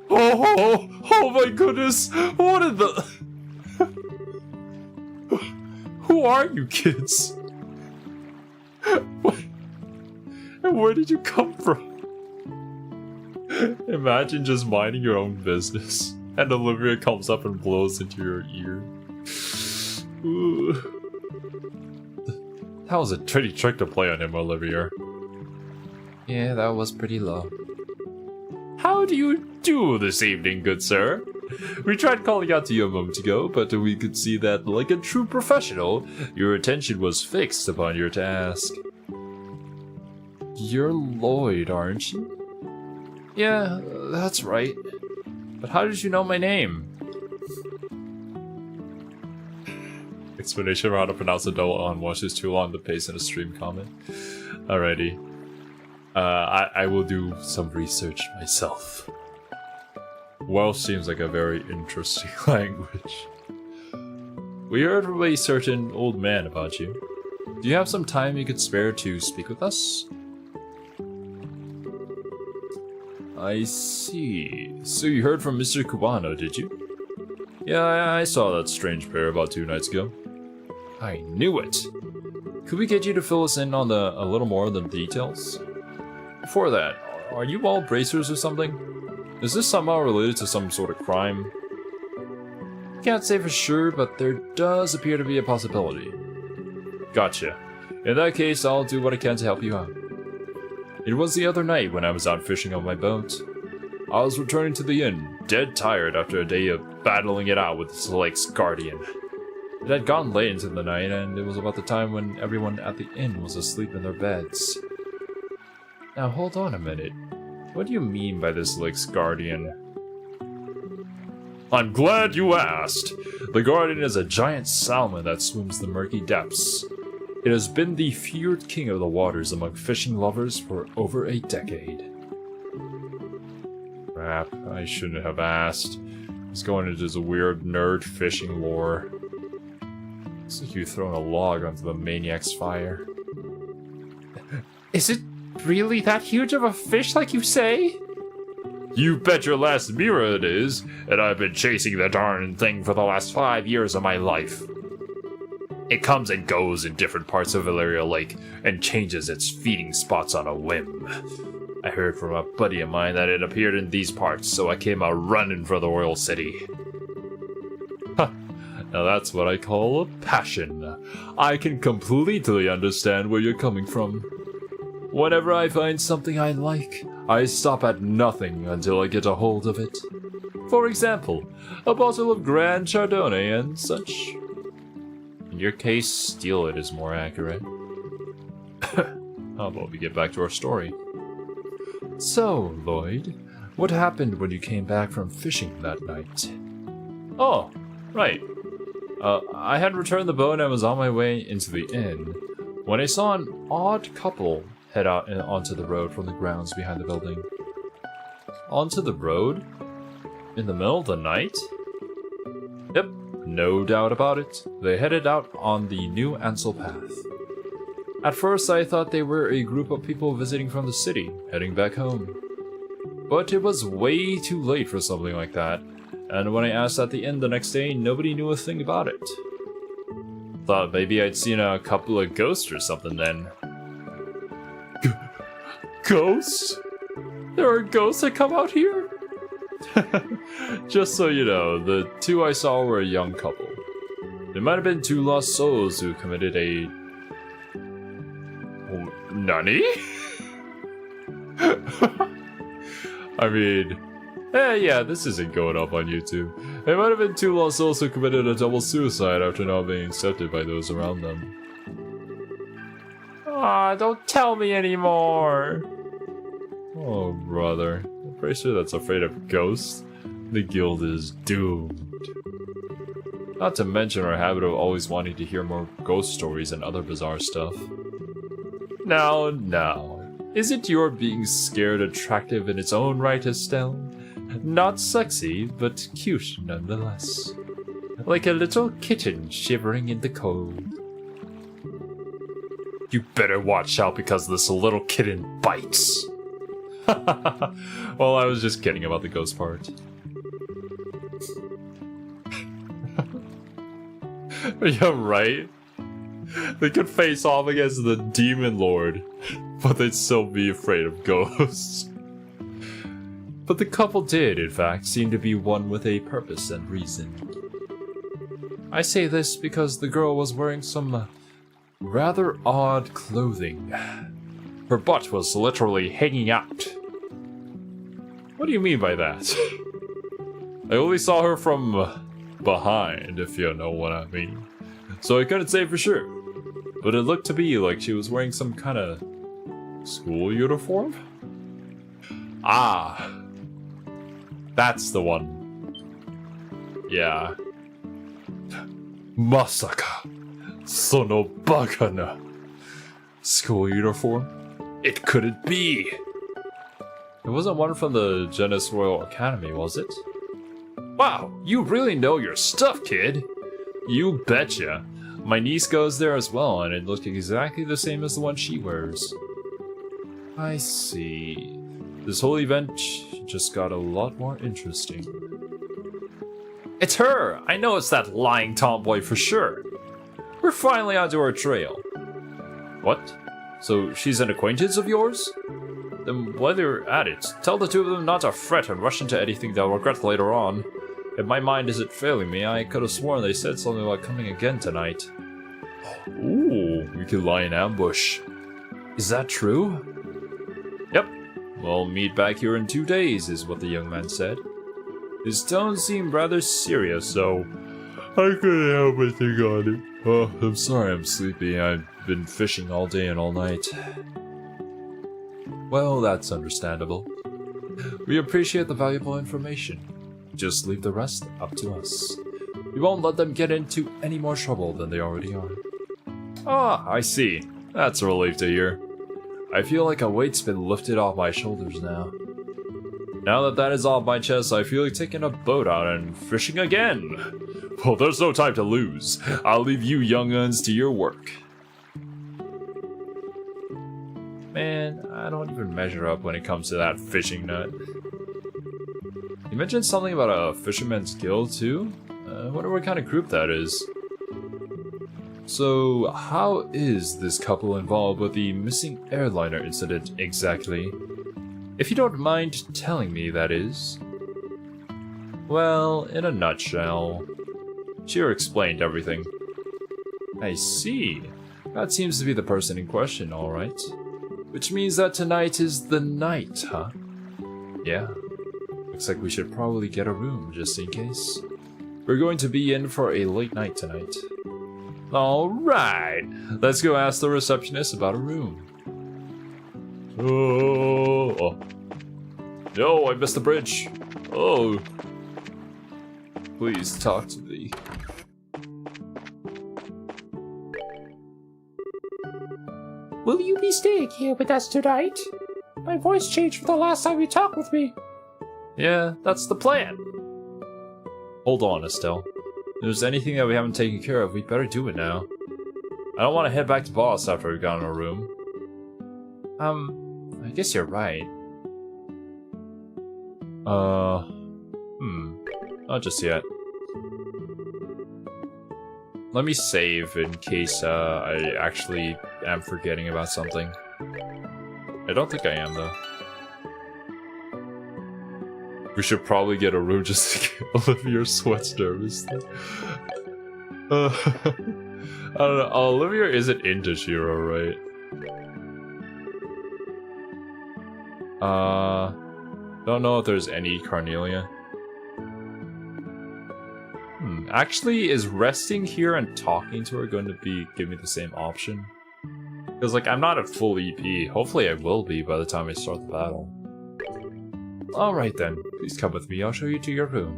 [SPEAKER 1] Oh my goodness! What in the... Who are you kids? What? And where did you come from? Imagine just minding your own business, and Olivia comes up and blows into your ear. Ooh. That was a pretty trick to play on him, Olivia. Yeah, that was pretty low. How do you do this evening, good sir? We tried calling out to you a moment ago, but we could see that, like a true professional, your attention was fixed upon your task. You're Lloyd, aren't you? Yeah, that's right. But how did you know my name? Explanation for how to pronounce adult on watch is too long to paste in a stream comment. Alrighty. I will do some research myself. Welsh seems like a very interesting language. We heard from a certain old man about you. Do you have some time you could spare to speak with us? I see. So you heard from Mr. Cubano, did you? Yeah, I saw that strange pair about 2 nights ago. I knew it! Could we get you to fill us in on a little more of the details? Before that, are you all bracers or something? Is this somehow related to some sort of crime? Can't say for sure, but there does appear to be a possibility. Gotcha. In that case, I'll do what I can to help you out. It was the other night when I was out fishing on my boat. I was returning to the inn, dead tired after a day of battling it out with this lake's guardian. It had gone late into the night, and it was about the time when everyone at the inn was asleep in their beds. Now hold on a minute. What do you mean by this lake's guardian? I'm glad you asked! The guardian is a giant salmon that swims the murky depths. It has been the feared king of the waters among fishing lovers for over a decade. Crap, I shouldn't have asked. He's going into this weird nerd fishing lore. Looks like you've thrown a log onto the maniac's fire.
[SPEAKER 2] Is it really that huge of a fish like you say?
[SPEAKER 1] You bet your last mirror it is, and I've been chasing the darn thing for the last 5 years of my life. It comes and goes in different parts of Valeria Lake and changes its feeding spots on a whim. I heard from a buddy of mine that it appeared in these parts, so I came out running for the Royal City. Huh. Now that's what I call a passion. I can completely understand where you're coming from. Whenever I find something I like, I stop at nothing until I get a hold of it. For example, a bottle of Grand Chardonnay and such. In your case, steal it is more accurate. How about we get back to our story? So, Lloyd, what happened when you came back from fishing that night? Oh, right. I had returned the boat and was on my way into the inn when I saw an odd couple head out onto the road from the grounds behind the building. Onto the road? In the middle of the night? Yep, no doubt about it. They headed out on the new Ansel path. At first I thought they were a group of people visiting from the city, heading back home. But it was way too late for something like that, and when I asked at the inn the next day, nobody knew a thing about it. Thought maybe I'd seen a couple of ghosts or something then. Ghosts? There are ghosts that come out here? Just so you know, the two I saw were a young couple. They might have been two lost souls who committed a... Nani? I mean... yeah, this isn't going up on YouTube. They might have been two lost souls who committed a double suicide after not being accepted by those around them.
[SPEAKER 2] Aw, don't tell me anymore.
[SPEAKER 1] Oh, brother. I'm pretty sure that's afraid of ghosts. The guild is doomed. Not to mention our habit of always wanting to hear more ghost stories and other bizarre stuff. Now. Isn't your being scared attractive in its own right, Estelle? Not sexy, but cute nonetheless. Like a little kitten shivering in the cold. You better watch out because this little kitten bites. Well, I was just kidding about the ghost part. Yeah, right? They could face off against the demon lord, but they'd still be afraid of ghosts. But the couple did, in fact, seem to be one with a purpose and reason. I say this because the girl was wearing some rather odd clothing. Her butt was literally hanging out. What do you mean by that? I only saw her from behind, if you know what I mean. So I couldn't say for sure. But it looked to be like she was wearing some kind of school uniform? Ah, that's the one. Yeah. Masaka, sono bakana. School uniform? It couldn't be. It wasn't one from the Genis Royal Academy, was it? Wow, you really know your stuff, kid. You betcha. My niece goes there as well, and it looked exactly the same as the one she wears. I see. This whole event just got a lot more interesting. It's her! I know it's that lying tomboy for sure. We're finally onto our trail. What? So she's an acquaintance of yours? Then while they're at it, tell the two of them not to fret and rush into anything they'll regret later on. If my mind isn't failing me, I could have sworn they said something about coming again tonight. Ooh, we could lie in ambush. Is that true? Yep. We'll meet back here in 2 days, is what the young man said. His tone seemed rather serious, so I couldn't help but think on it. Oh, I'm sorry I'm sleepy. I've been fishing all day and all night. Well, that's understandable. We appreciate the valuable information. Just leave the rest up to us. We won't let them get into any more trouble than they already are. Ah, I see. That's a relief to hear. I feel like a weight's been lifted off my shoulders now. Now that that is off my chest, I feel like taking a boat out and fishing again. Well, there's no time to lose. I'll leave you young-uns to your work. Man, I don't even measure up when it comes to that fishing nut. You mentioned something about a fisherman's guild too? I wonder what kind of group that is. So, how is this couple involved with the missing airliner incident exactly? If you don't mind telling me, that is. Well, in a nutshell, Cheer explained everything. I see. That seems to be the person in question, alright. Which means that tonight is the night, huh? Yeah. Looks like we should probably get a room, just in case. We're going to be in for a late night tonight. Alright, let's go ask the receptionist about a room. Oh. No, I missed the bridge. Oh. Please talk to me.
[SPEAKER 2] Will you be staying here with us tonight? My voice changed from the last time you talked with me.
[SPEAKER 1] Yeah, that's the plan. Hold on, Estelle. If there's anything that we haven't taken care of, we'd better do it now. I don't want to head back to boss after we've gone in our room. I guess you're right. Not just yet. Let me save in case, I actually am forgetting about something. I don't think I am, though. We should probably get a room just to get Olivia sweats nervously. I don't know. Olivia isn't into Shiro, right? Don't know if there's any Carnelia. Actually, is resting here and talking to her going to give me the same option? Because, like, I'm not at full EP. Hopefully I will be by the time I start the battle. Alright then, please come with me, I'll show you to your room.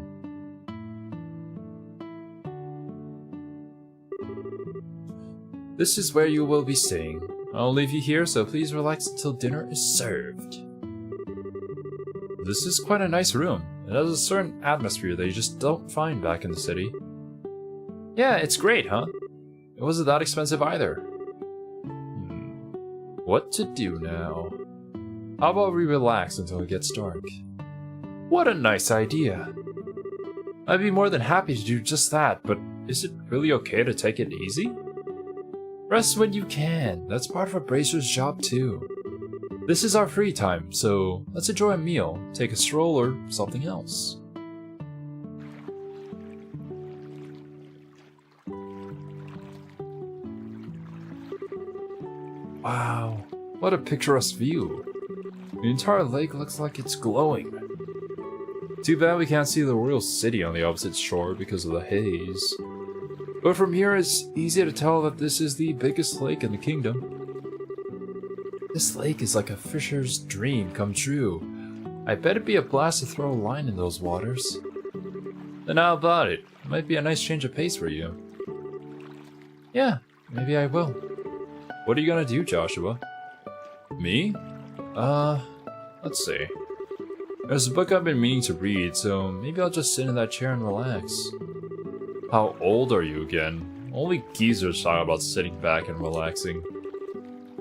[SPEAKER 1] This is where you will be staying. I'll leave you here, so please relax until dinner is served. This is quite a nice room. It has a certain atmosphere that you just don't find back in the city. Yeah, it's great, huh? It wasn't that expensive either. What to do now? How about we relax until it gets dark? What a nice idea. I'd be more than happy to do just that, but is it really okay to take it easy? Rest when you can. That's part of a bracer's job too. This is our free time, so let's enjoy a meal, take a stroll, or something else. Wow, what a picturesque view. The entire lake looks like it's glowing. Too bad we can't see the royal city on the opposite shore because of the haze. But from here it's easy to tell that this is the biggest lake in the kingdom. This lake is like a fisher's dream come true. I bet it'd be a blast to throw a line in those waters. Then how about it? It might be a nice change of pace for you. Yeah, maybe I will. What are you gonna do, Joshua? Me? Let's see. There's a book I've been meaning to read, so maybe I'll just sit in that chair and relax. How old are you again? Only geezers talk about sitting back and relaxing.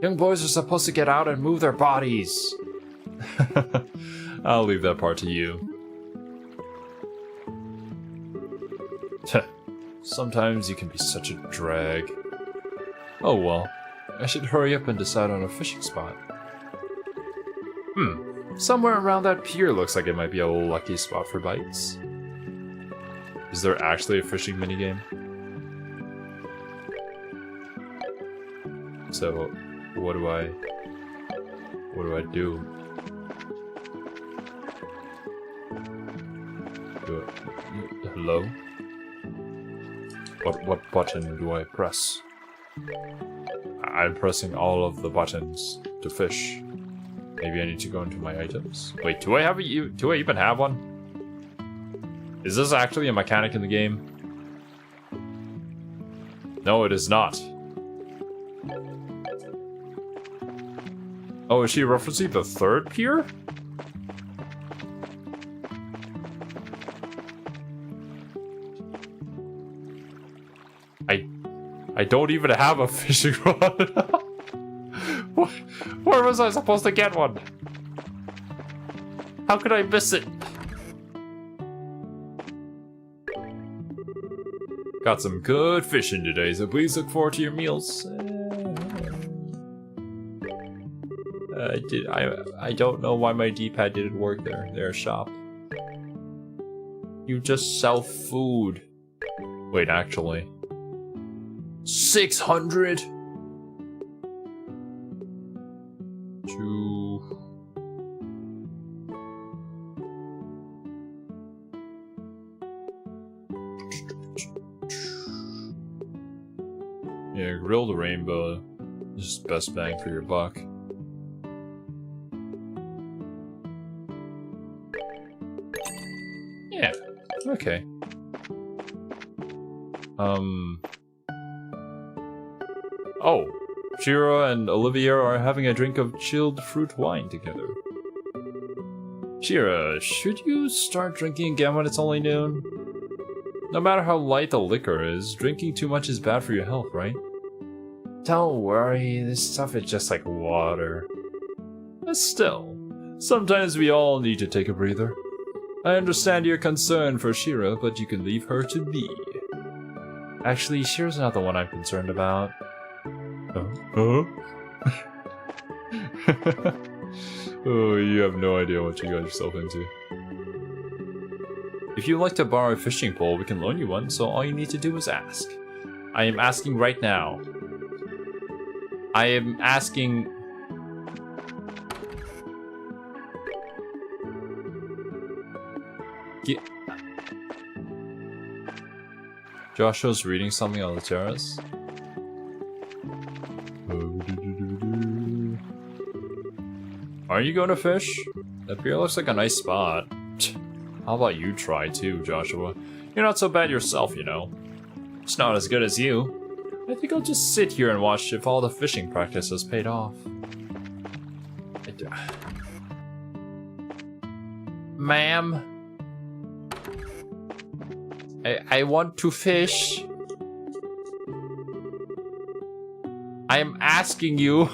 [SPEAKER 1] Young boys are supposed to get out and move their bodies. I'll leave that part to you. Sometimes you can be such a drag. Oh well, I should hurry up and decide on a fishing spot. Somewhere around that pier looks like it might be a lucky spot for bites. Is there actually a fishing minigame? So, what do I do? Hello? What button do I press? I'm pressing all of the buttons to fish. Maybe I need to go into my items. Wait, do I even have one? Is this actually a mechanic in the game? No, it is not. Oh, is she referencing the third pier? I don't even have a fishing rod. Where was I supposed to get one? How could I miss it? Got some good fishing today, so please look forward to your meals. I don't know why my D-pad didn't work there. Their shop. You just sell food. Wait, actually. 600? Yeah, grilled rainbow is best bang for your buck. Okay. Oh, Shira and Olivia are having a drink of chilled fruit wine together. Shira, should you start drinking again when it's only noon? No matter how light the liquor is, drinking too much is bad for your health, right? Don't worry, this stuff is just like water. But still, sometimes we all need to take a breather. I understand your concern for Shira, but you can leave her to me. Actually, Shira's not the one I'm concerned about. Huh? Oh, you have no idea what you got yourself into. If you'd like to borrow a fishing pole, we can loan you one, so all you need to do is ask. I am asking right now. I am asking... Joshua's reading something on the terrace. Are you going to fish? That pier looks like a nice spot. How about you try too, Joshua? You're not so bad yourself, you know. It's not as good as you. I think I'll just sit here and watch if all the fishing practice has paid off. Ma'am? I want to fish. I am asking you.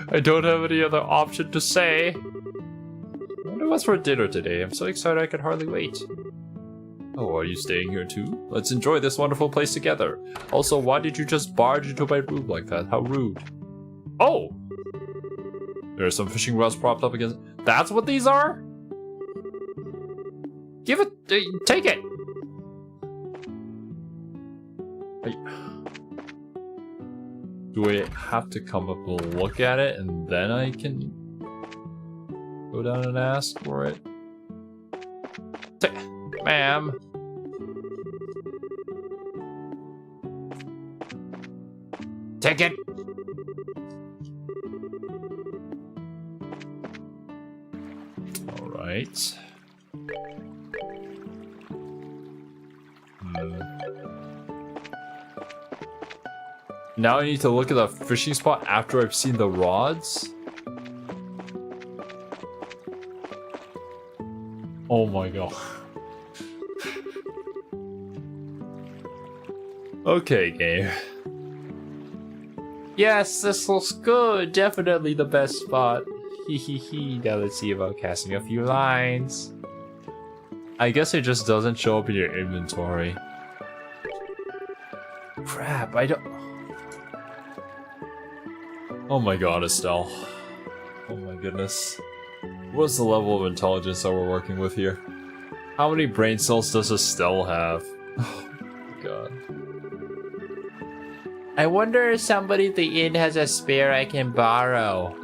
[SPEAKER 1] I don't have any other option to say. I wonder what's for dinner today. I'm so excited I can hardly wait. Oh, are you staying here too? Let's enjoy this wonderful place together. Also, why did you just barge into my room like that? How rude. Oh! There are some fishing rods propped up against... That's what these are? Give it... take it! Do I have to come up and look at it and then I can go down and ask for it? Ma'am. Take it. All right. Now I need to look at the fishing spot after I've seen the rods? Oh my god. Okay, game. Yes, this looks good. Definitely the best spot. Hehehe. Now let's see about casting a few lines. I guess it just doesn't show up in your inventory. Crap, I don't... Oh my god, Estelle. Oh my goodness. What's the level of intelligence that we're working with here? How many brain cells does Estelle have? Oh my god. I wonder if somebody at the inn has a spare I can borrow.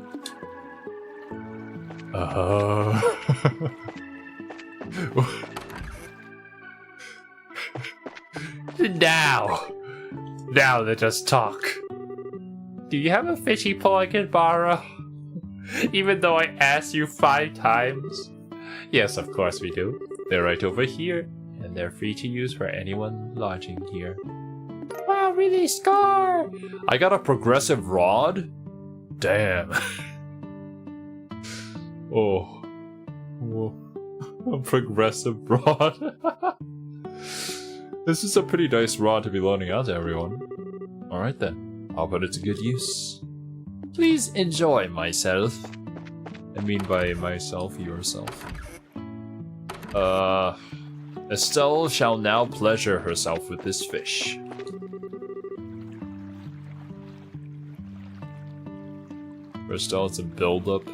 [SPEAKER 1] Now let us talk. Do you have a fishy pole I can borrow? Even though I asked you 5 times? Yes, of course we do. They're right over here, and they're free to use for anyone lodging here. Wow, really, Scar? I got a progressive rod? Damn. Oh. Whoa. A progressive rod. This is a pretty nice rod to be loaning out to everyone. Alright then. I'll put it to good use. Please enjoy myself. I mean by myself, yourself. Estelle shall now pleasure herself with this fish. For Estelle, it's a build-up.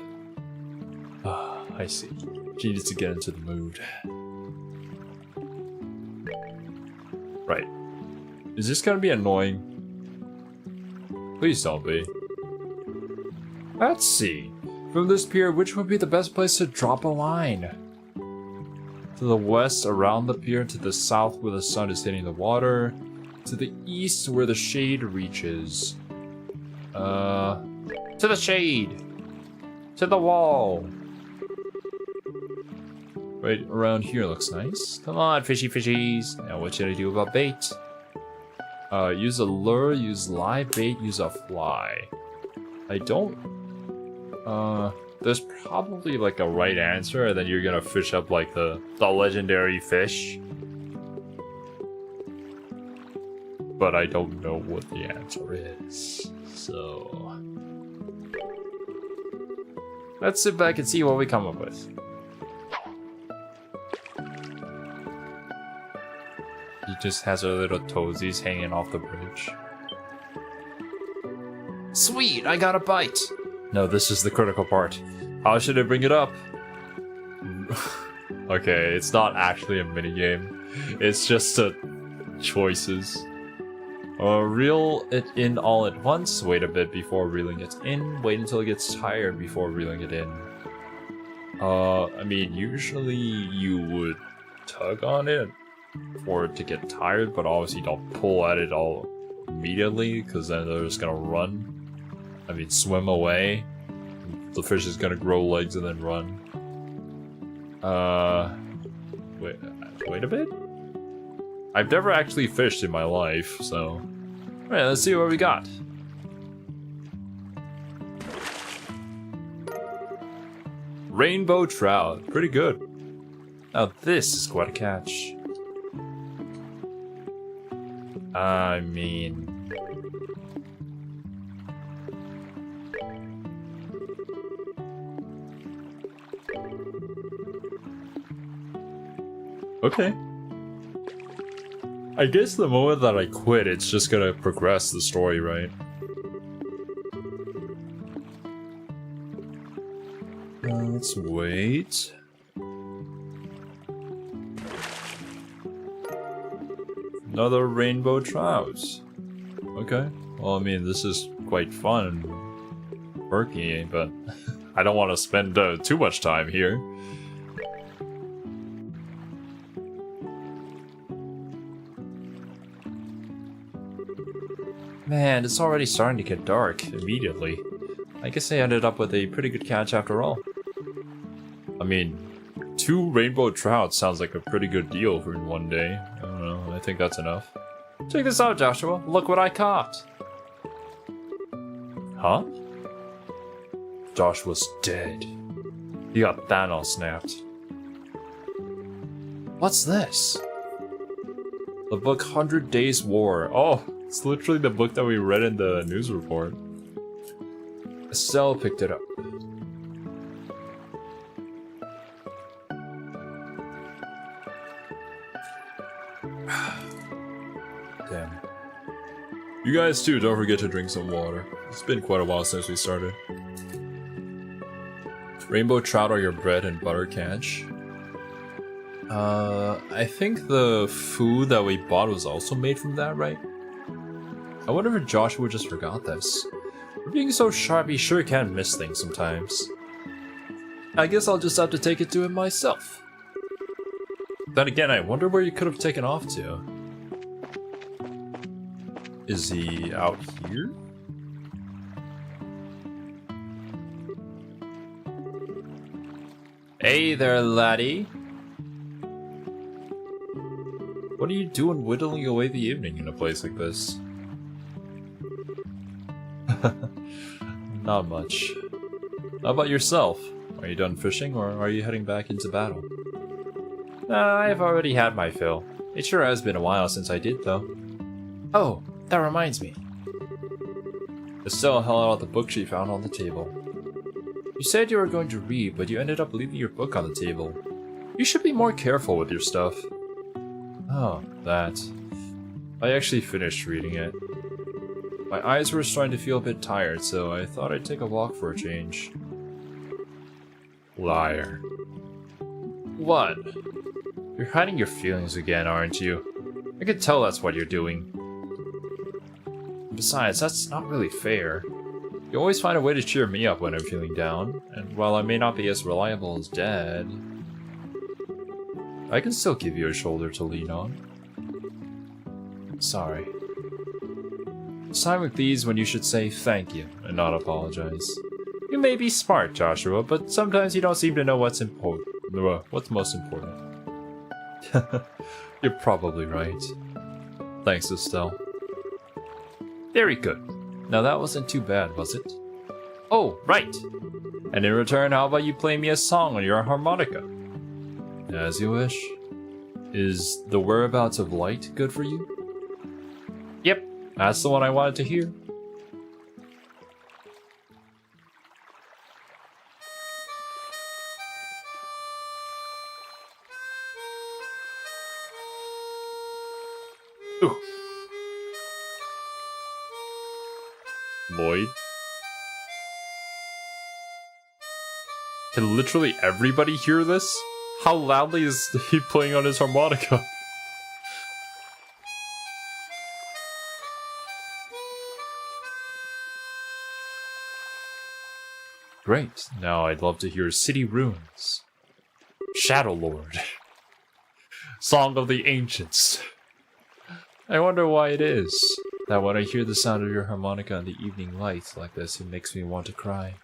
[SPEAKER 1] Ah, I see. She needs to get into the mood. Right. Is this gonna be annoying? Please don't be. Let's see. From this pier, which would be the best place to drop a line? To the west, around the pier, to the south where the sun is hitting the water, to the east where the shade reaches. To the shade! To the wall! Right around here looks nice.
[SPEAKER 2] Come on, fishy fishies. Now what should I do about bait?
[SPEAKER 1] Use a lure, use live bait, use a fly. I don't... there's probably like a right answer, and then you're gonna fish up like the legendary fish. But I don't know what the answer is, so... let's sit back and see what we come up with. He just has our little toesies hanging off the bridge.
[SPEAKER 2] Sweet, I got a bite.
[SPEAKER 1] No, this is the critical part. How should I bring it up? Okay, it's not actually a minigame. It's just choices. Reel it in all at once, wait a bit before reeling it in, wait until it gets tired before reeling it in. I mean, usually you would tug on it for it to get tired, but obviously don't pull at it all immediately, because then they're just gonna run. I mean, swim away. The fish is gonna grow legs and then run. Wait a bit? I've never actually fished in my life, so... Alright, let's see what we got. Rainbow trout. Pretty good. Now this is quite a catch. I mean... okay. I guess the moment that I quit, it's just gonna progress the story, right? Let's wait. Another rainbow trout. Okay. Well, I mean, this is quite fun and perky, but I don't want to spend too much time here. Man, it's already starting to get dark immediately. I guess I ended up with a pretty good catch after all. I mean, 2 rainbow trout sounds like a pretty good deal for one day. I don't know, I think that's enough.
[SPEAKER 2] Check this out, Joshua. Look what I caught.
[SPEAKER 1] Huh? Joshua's dead. He got Thanos snapped.
[SPEAKER 2] What's this?
[SPEAKER 1] The book 100 Days War. Oh, it's literally the book that we read in the news report. Estelle picked it up. Damn. You guys too, don't forget to drink some water. It's been quite a while since we started. Rainbow trout are your bread and butter catch. I think the food that we bought was also made from that, right? I wonder if Joshua just forgot this. For being so sharp, he sure can miss things sometimes. I guess I'll just have to take it to him myself. Then again, I wonder where he could have taken off to. Is he out here?
[SPEAKER 2] Hey there, laddie.
[SPEAKER 1] What are you doing whittling away the evening in a place like this? Not much. How about yourself? Are you done fishing, or are you heading back into battle?
[SPEAKER 2] I've already had my fill. It sure has been a while since I did, though. Oh, that reminds me.
[SPEAKER 1] Estelle held out the book she found on the table. You said you were going to read, but you ended up leaving your book on the table. You should be more careful with your stuff. Oh, that. I actually finished reading it. My eyes were starting to feel a bit tired, so I thought I'd take a walk for a change. Liar.
[SPEAKER 2] What? You're hiding your feelings again, aren't you? I can tell that's what you're doing.
[SPEAKER 1] Besides, that's not really fair. You always find a way to cheer me up when I'm feeling down, and while I may not be as reliable as Dad, I can still give you a shoulder to lean on. Sorry. It's time like these when you should say thank you and not apologize.
[SPEAKER 2] You may be smart, Joshua, but sometimes you don't seem to know what's important.
[SPEAKER 1] What's most important? You're probably right. Thanks, Estelle. Very good. Now that wasn't too bad, was it? Oh, right! And in return, how about you play me a song on your harmonica? As you wish. Is The Whereabouts of Light good for you? Yep, that's the one I wanted to hear. Ooh. Lloyd? Can literally everybody hear this? How loudly is he playing on his harmonica? Great, now I'd love to hear City Ruins. Shadow Lord. Song of the Ancients. I wonder why it is that when I hear the sound of your harmonica in the evening light like this, it makes me want to cry.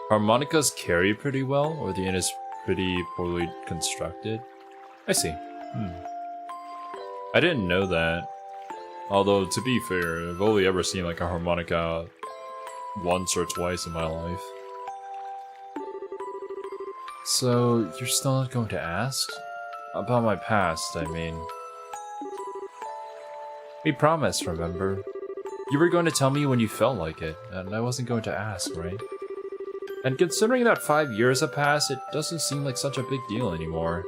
[SPEAKER 1] Harmonicas carry pretty well, or the end is pretty poorly constructed? I see. I didn't know that. Although, to be fair, I've only ever seen like a harmonica once or twice in my life. So, you're still not going to ask? About my past, I mean. We promised, remember? You were going to tell me when you felt like it, and I wasn't going to ask, right? And considering that 5 years have passed, it doesn't seem like such a big deal anymore.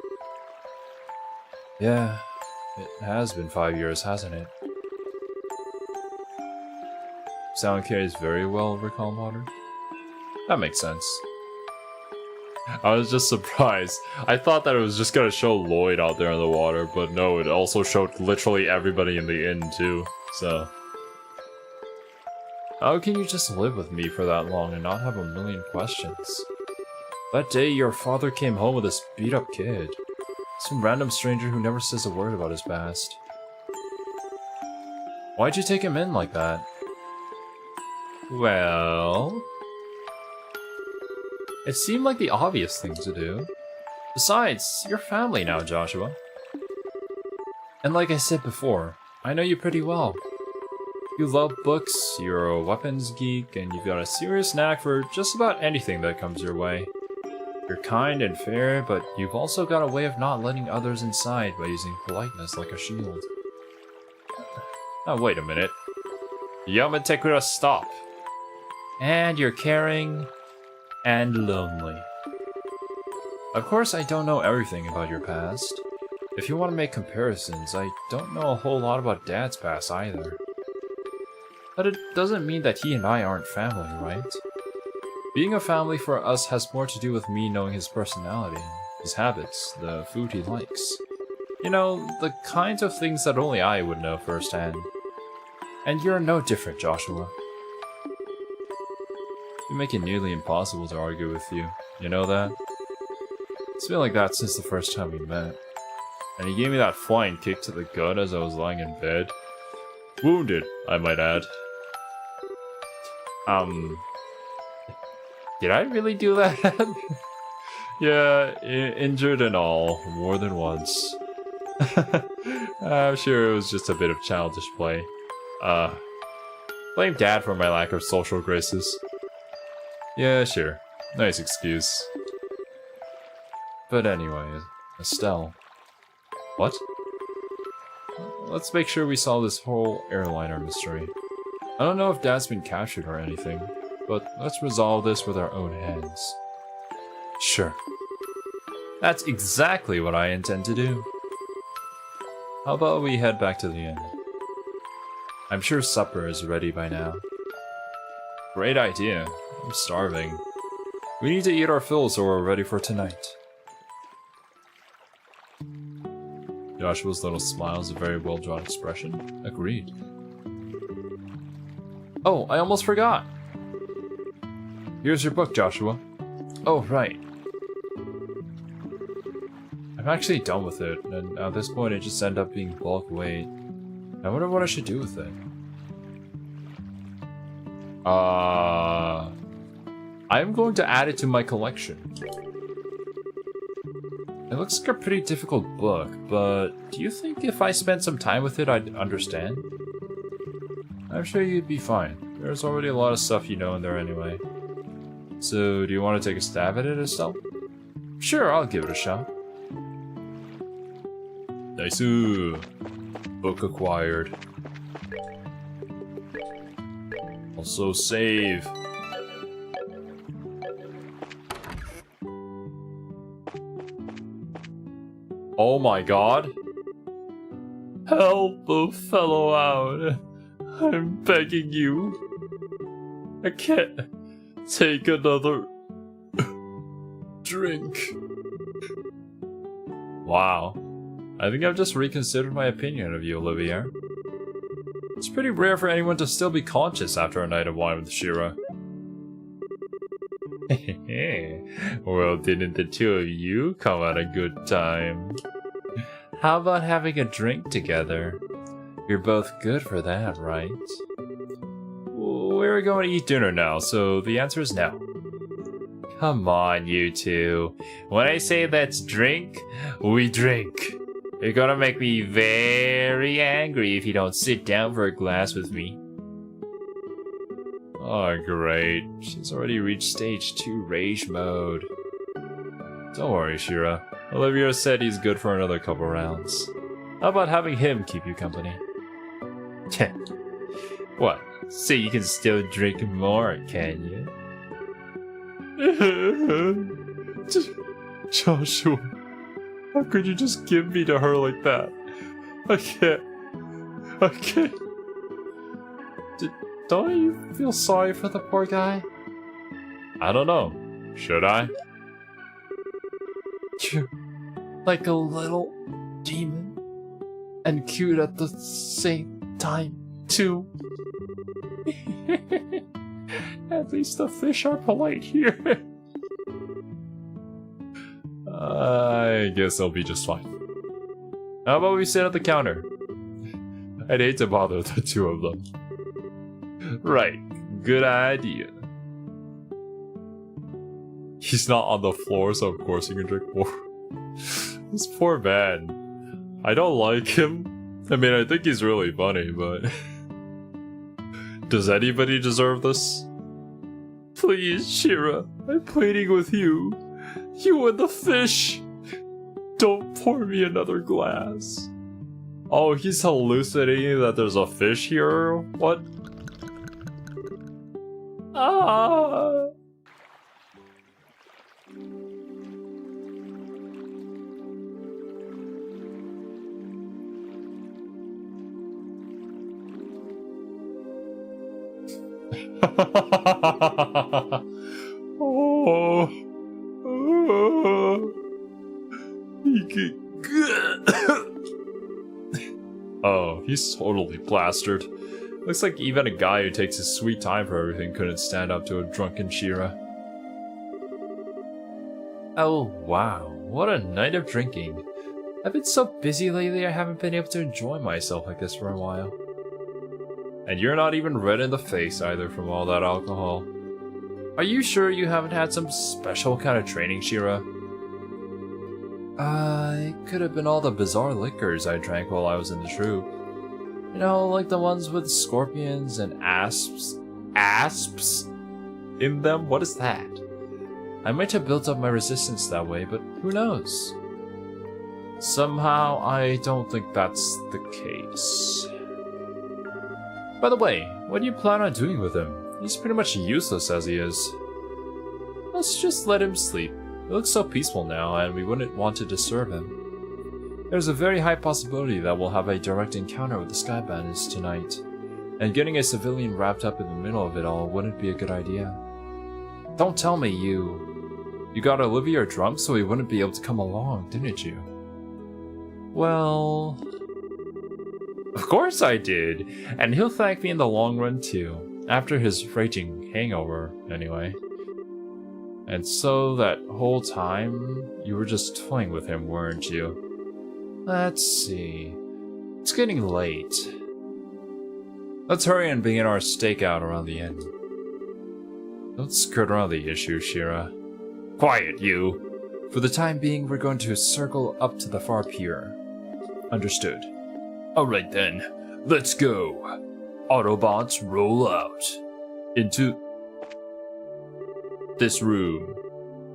[SPEAKER 1] Yeah, it has been 5 years, hasn't it? Sound carries very well over calm water. That makes sense. I was just surprised. I thought that it was just gonna show Lloyd out there in the water, but no, it also showed literally everybody in the inn too, so... How can you just live with me for that long and not have a million questions? That day your father came home with this beat-up kid. Some random stranger who never says a word about his past. Why'd you take him in like that? Well... It seemed like the obvious thing to do. Besides, you're family now, Joshua. And like I said before, I know you pretty well. You love books, you're a weapons geek, and you've got a serious knack for just about anything that comes your way. You're kind and fair, but you've also got a way of not letting others inside by using politeness like a shield. Now wait a minute. Yamatekura, stop. And you're caring and lonely. Of course, I don't know everything about your past. If you want to make comparisons, I don't know a whole lot about Dad's past either. But it doesn't mean that he and I aren't family, right? Being a family for us has more to do with me knowing his personality, his habits, the food he likes. You know, the kinds of things that only I would know firsthand. And you're no different, Joshua. You make it nearly impossible to argue with you. You know that? It's been like that since the first time we met. And he gave me that flying kick to the gut as I was lying in bed. Wounded, I might add. Did I really do that? Yeah, injured and all, more than once. I'm sure it was just a bit of childish play. Blame Dad for my lack of social graces. Yeah, sure. Nice excuse. But anyway, Estelle. What? Let's make sure we solve this whole airliner mystery. I don't know if Dad's been captured or anything, but let's resolve this with our own hands. Sure. That's exactly what I intend to do. How about we head back to the inn? I'm sure supper is ready by now. Great idea. I'm starving. We need to eat our fill so we're ready for tonight. Joshua's little smile is a very well-drawn expression. Agreed. Oh, I almost forgot! Here's your book, Joshua. Oh, right. I'm actually done with it, and at this point it just ended up being bulk weight. I wonder what I should do with it. I'm going to add it to my collection. It looks like a pretty difficult book, but do you think if I spent some time with it, I'd understand? I'm sure you'd be fine. There's already a lot of stuff you know in there anyway. So, do you want to take a stab at it, Estelle? Sure, I'll give it a shot. Nice. Book acquired. Also save. Oh my god. Help a fellow out. I'm begging you. I can't take another drink. Wow. I think I've just reconsidered my opinion of you, Olivier. It's pretty rare for anyone to still be conscious after a night of wine with Shira. Well, didn't the two of you come at a good time? How about having a drink together? You're both good for that, right? We're going to eat dinner now, so the answer is no. Come on, you two. When I say let's drink, we drink. You're gonna make me very angry if you don't sit down for a glass with me. Oh, great. She's already reached stage 2 rage mode. Don't worry, Shira. Olivier said he's good for another couple rounds. How about having him keep you company? What? So you can still drink more, can you? Joshua, how could you just give me to her like that? I can't. Don't you feel sorry for the poor guy? I don't know. Should I? You're like a little demon. And cute at the same time, too. At least the fish are polite here. I guess I'll be just fine. How about we sit at the counter? I'd hate to bother the two of them. Right, good idea. He's not on the floor, so of course he can drink more. This poor man. I don't like him. I mean, I think he's really funny, but... Does anybody deserve this? Please, Shira, I'm pleading with you. You and the fish. Don't pour me another glass. Oh, he's hallucinating that there's a fish here? What? Ah! Oh. Oh, he's totally plastered. Looks like even a guy who takes his sweet time for everything couldn't stand up to a drunken Shira. Oh wow, what a night of drinking. I've been so busy lately I haven't been able to enjoy myself like this for a while. And you're not even red in the face either from all that alcohol. Are you sure you haven't had some special kind of training, Shira? It could have been all the bizarre liquors I drank while I was in the troop. You know, like the ones with scorpions and asps. Asps? In them? What is that? I might have built up my resistance that way, but who knows? Somehow, I don't think that's the case. By the way, what do you plan on doing with him? He's pretty much useless as he is. Let's just let him sleep. He looks so peaceful now, and we wouldn't want to disturb him. There's a very high possibility that we'll have a direct encounter with the Sky Bandits tonight, and getting a civilian wrapped up in the middle of it all wouldn't be a good idea. Don't tell me you got Olivier drunk so he wouldn't be able to come along, didn't you? Well... Of course I did, and he'll thank me in the long run too, after his raging hangover, anyway. And so that whole time, you were just toying with him, weren't you? Let's see... It's getting late. Let's hurry and begin our stakeout around the inn. Don't skirt around the issue, Shira.
[SPEAKER 2] Quiet, you!
[SPEAKER 1] For the time being, we're going to circle up to the far pier. Understood.
[SPEAKER 2] Alright then, let's go! Autobots roll out.
[SPEAKER 1] Into this room.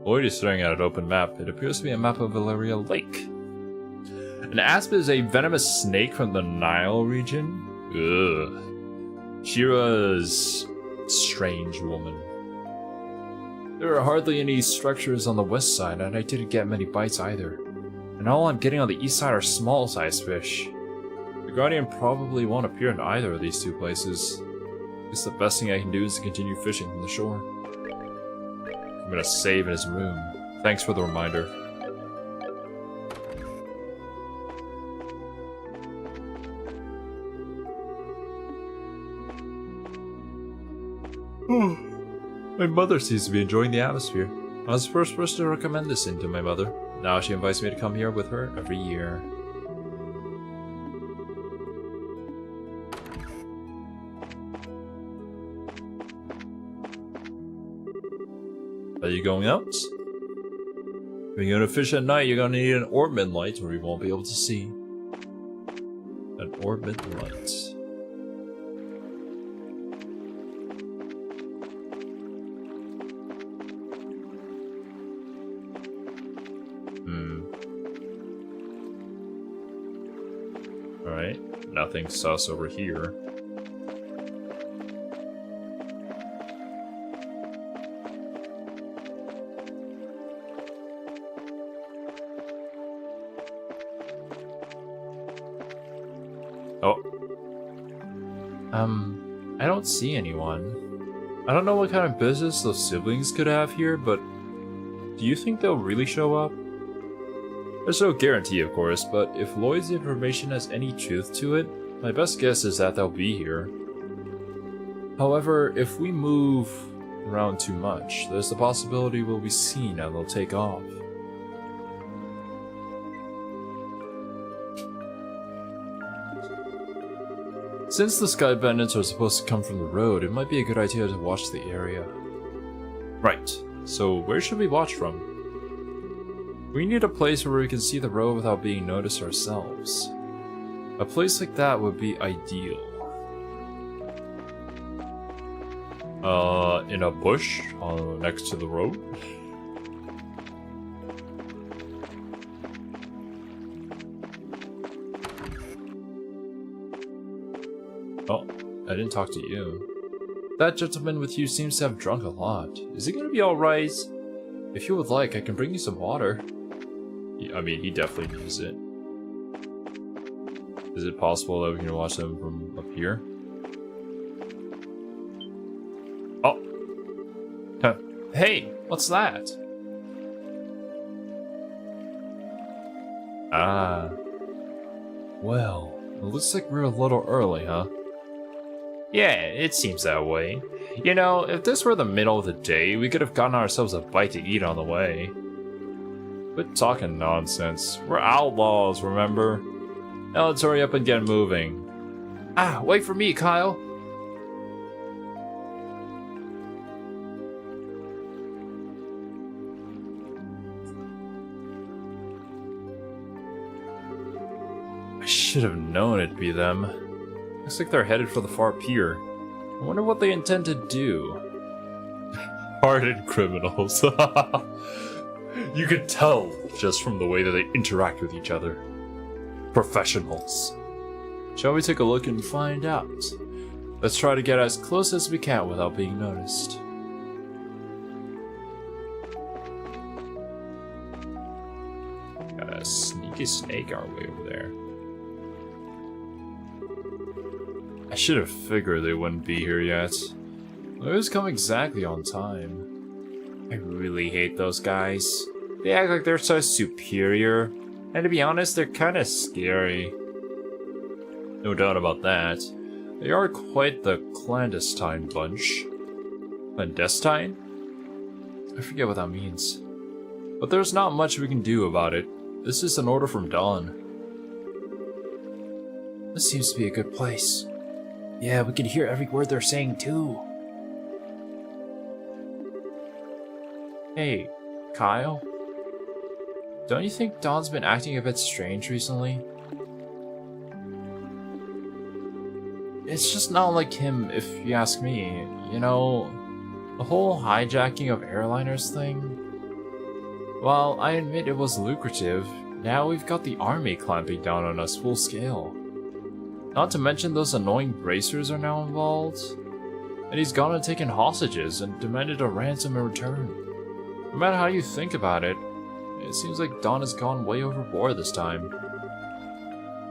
[SPEAKER 1] Lloyd is staring at an open map. It appears to be a map of Valeria Lake. An asp is a venomous snake from the Nile region. Ugh. Shira's strange woman. There are hardly any structures on the west side, and I didn't get many bites either. And all I'm getting on the east side are small-sized fish. The Guardian probably won't appear in either of these two places. I guess the best thing I can do is to continue fishing from the shore. I'm gonna save in his room. Thanks for the reminder. My mother seems to be enjoying the atmosphere. I was the first person to recommend this inn to my mother. Now she invites me to come here with her every year. Are you going out? If you're gonna fish at night, you're gonna need an orbit light or you won't be able to see. An orbit light. Alright, nothing sus over here. Oh. I don't see anyone. I don't know what kind of business those siblings could have here, but do you think they'll really show up? There's no guarantee, of course, but if Lloyd's information has any truth to it, my best guess is that they'll be here. However, if we move around too much, there's the possibility we'll be seen and they'll take off. Since the sky bandits are supposed to come from the road, it might be a good idea to watch the area. Right, so where should we watch from? We need a place where we can see the road without being noticed ourselves. A place like that would be ideal. In a bush next to the road? Oh, I didn't talk to you. That gentleman with you seems to have drunk a lot. Is he gonna be alright? If you would like, I can bring you some water. I mean, he definitely needs it. Is it possible that we can watch them from up here? Oh! Hey! What's that? Ah. Well, it looks like we're a little early, huh?
[SPEAKER 2] Yeah, it seems that way. You know, if this were the middle of the day, we could have gotten ourselves a bite to eat on the way.
[SPEAKER 1] Quit talking nonsense. We're outlaws, remember? Now let's hurry up and get moving.
[SPEAKER 2] Ah, wait for me, Kyle.
[SPEAKER 1] I should have known it'd be them. Looks like they're headed for the far pier. I wonder what they intend to do. Hardened criminals. You could tell just from the way that they interact with each other. Professionals. Shall we take a look and find out? Let's try to get as close as we can without being noticed. Got a sneaky snake our way over there. I should have figured they wouldn't be here yet. They always come exactly on time.
[SPEAKER 2] I really hate those guys. They act like they're so superior. And to be honest, they're kind of scary.
[SPEAKER 1] No doubt about that. They are quite the clandestine bunch. Clandestine? I forget what that means. But there's not much we can do about it. This is an order from Dawn.
[SPEAKER 2] This seems to be a good place. Yeah, we can hear every word they're saying too. Hey, Kyle? Don't you think Don's been acting a bit strange recently? It's just not like him, if you ask me. You know, the whole hijacking of airliners thing? While I admit it was lucrative, now we've got the army clamping down on us full scale. Not to mention those annoying bracers are now involved. And he's gone and taken hostages and demanded a ransom in return. No matter how you think about it, it seems like Don has gone way overboard this time.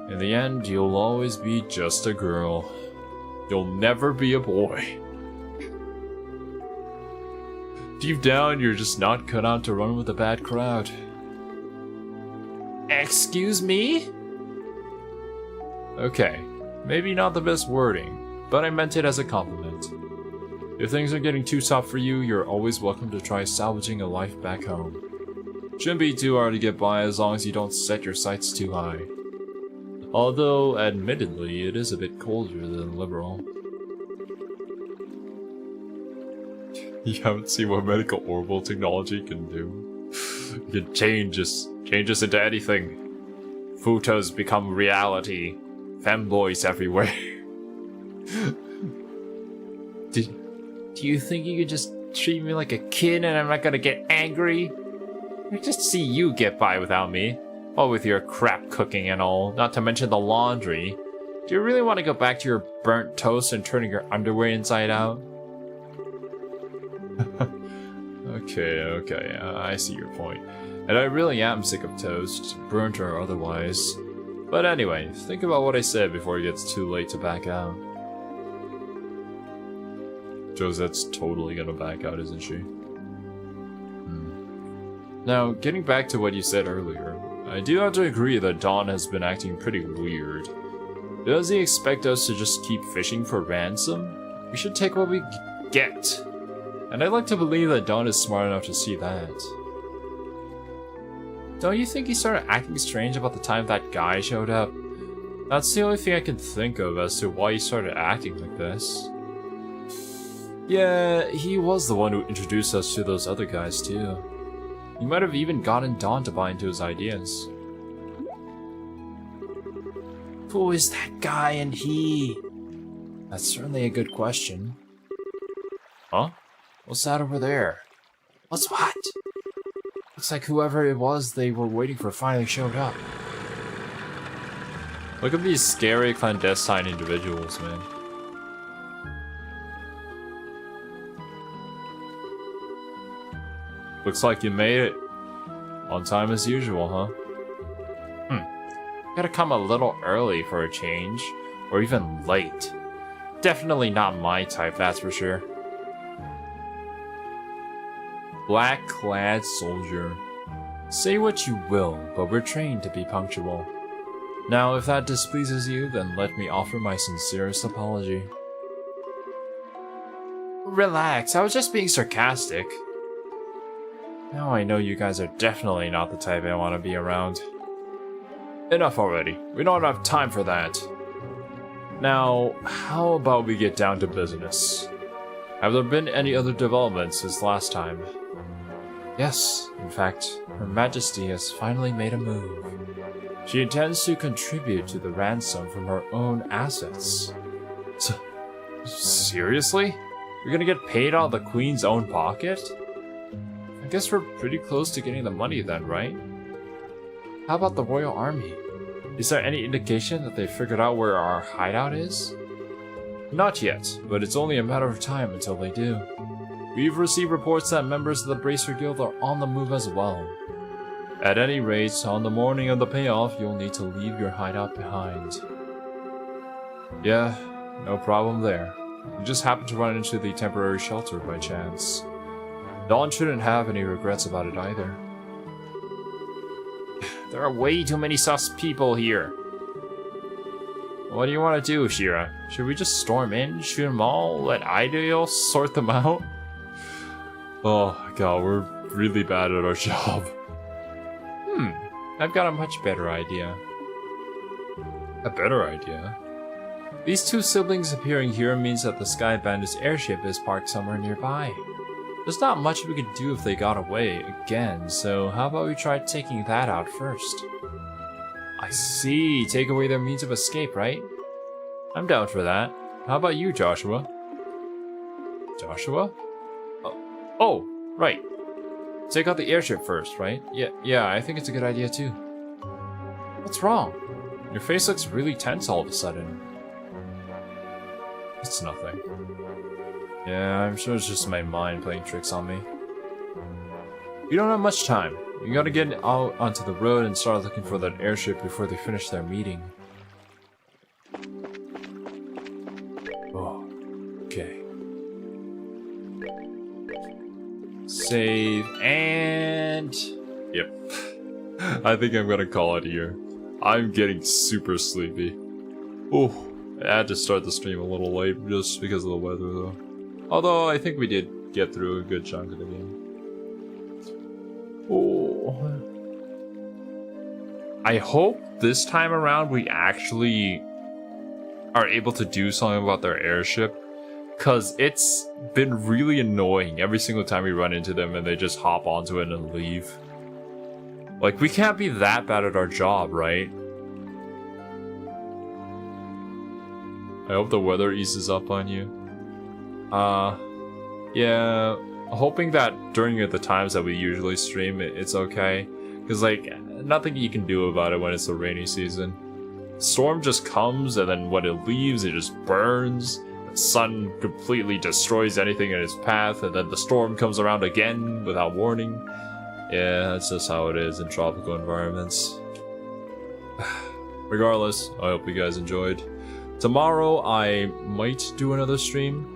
[SPEAKER 2] In the end, you'll always be just a girl. You'll never be a boy. Deep down, you're just not cut out to run with a bad crowd. Excuse me? Okay, maybe not the best wording, but I meant it as a compliment. If things are getting too tough for you, you're always welcome to try salvaging a life back home. Shouldn't be too hard to get by as long as you don't set your sights too high. Although, admittedly, it is a bit colder than liberal. You haven't seen what medical orbital technology can do. It can change us into anything. Futos become reality. Femboys everywhere. Do you think you could just treat me like a kid and I'm not gonna get angry? I just see you get by without me. Oh, with your crap cooking and all, not to mention the laundry. Do you really want to go back to your burnt toast and turning your underwear inside out? Okay, I see your point. And I really am sick of toast, burnt or otherwise. But anyway, think about what I said before it gets too late to back out. Josette's totally gonna back out, isn't she? Now, getting back to what you said earlier, I do have to agree that Don has been acting pretty weird. Does he expect us to just keep fishing for ransom? We should take what we get. And I'd like to believe that Don is smart enough to see that. Don't you think he started acting strange about the time that guy showed up? That's the only thing I can think of as to why he started acting like this. Yeah, he was the one who introduced us to those other guys too. He might have even gotten Don to buy into his ideas. Who is that guy and he? That's certainly a good question. Huh? What's that over there? What's what? Looks like whoever it was they were waiting for finally showed up. Look at these scary clandestine individuals, man. Looks like you made it. On time as usual, huh? Gotta come a little early for a change. Or even late. Definitely not my type, that's for sure. Black-clad soldier. Say what you will, but we're trained to be punctual. Now, if that displeases you, then let me offer my sincerest apology. Relax, I was just being sarcastic. Now I know you guys are definitely not the type I want to be around. Enough already. We don't have time for that. Now, how about we get down to business? Have there been any other developments since last time? Yes, in fact, Her Majesty has finally made a move. She intends to contribute to the ransom from her own assets. Seriously? You're gonna get paid out of the Queen's own pocket? I guess we're pretty close to getting the money then, right? How about the Royal Army? Is there any indication that they figured out where our hideout is? Not yet, but it's only a matter of time until they do. We've received reports that members of the Bracer Guild are on the move as well. At any rate, on the morning of the payoff, you'll need to leave your hideout behind. Yeah, no problem there. You just happened to run into the temporary shelter by chance. Dawn shouldn't have any regrets about it either. There are way too many sus people here. What do you want to do, Shira? Should we just storm in, shoot them all, let Ideal sort them out? Oh god, we're really bad at our job. I've got a much better idea. A better idea? These two siblings appearing here means that the Sky Bandit's airship is parked somewhere nearby. There's not much we could do if they got away again, so how about we try taking that out first? I see, take away their means of escape, right? I'm down for that. How about you, Joshua? Joshua? Oh, right. Take out the airship first, right? Yeah, I think it's a good idea too. What's wrong? Your face looks really tense all of a sudden. It's nothing. Yeah, I'm sure it's just my mind playing tricks on me. We don't have much time. We gotta get out onto the road and start looking for that airship before they finish their meeting. Oh, okay. Save and... Yep. I think I'm gonna call it here. I'm getting super sleepy. Oh, I had to start the stream a little late just because of the weather though. Although I think we did get through a good chunk of the game. Oh. I hope this time around we actually are able to do something about their airship. Because it's been really annoying every single time we run into them and they just hop onto it and leave. Like, we can't be that bad at our job, right? I hope the weather eases up on you. Yeah, hoping that during the times that we usually stream, it's okay. Because, like, nothing you can do about it when it's the rainy season. Storm just comes, and then when it leaves, it just burns. The sun completely destroys anything in its path, and then the storm comes around again without warning. Yeah, that's just how it is in tropical environments. Regardless, I hope you guys enjoyed. Tomorrow, I might do another stream.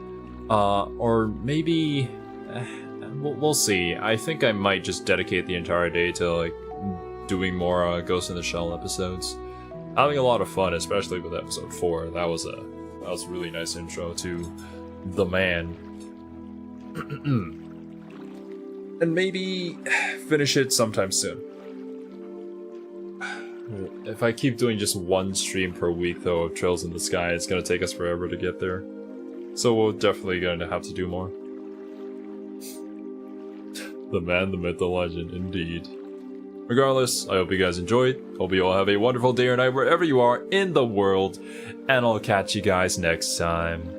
[SPEAKER 2] Or maybe... we'll see. I think I might just dedicate the entire day to, like, doing more Ghost in the Shell episodes. Having a lot of fun, especially with episode 4. That was a really nice intro to the man. And maybe finish it sometime soon. If I keep doing just one stream per week, though, of Trails in the Sky, it's gonna take us forever to get there. So we're definitely going to have to do more. The man, the myth, the legend, indeed. Regardless, I hope you guys enjoyed. Hope you all have a wonderful day or night wherever you are in the world. And I'll catch you guys next time.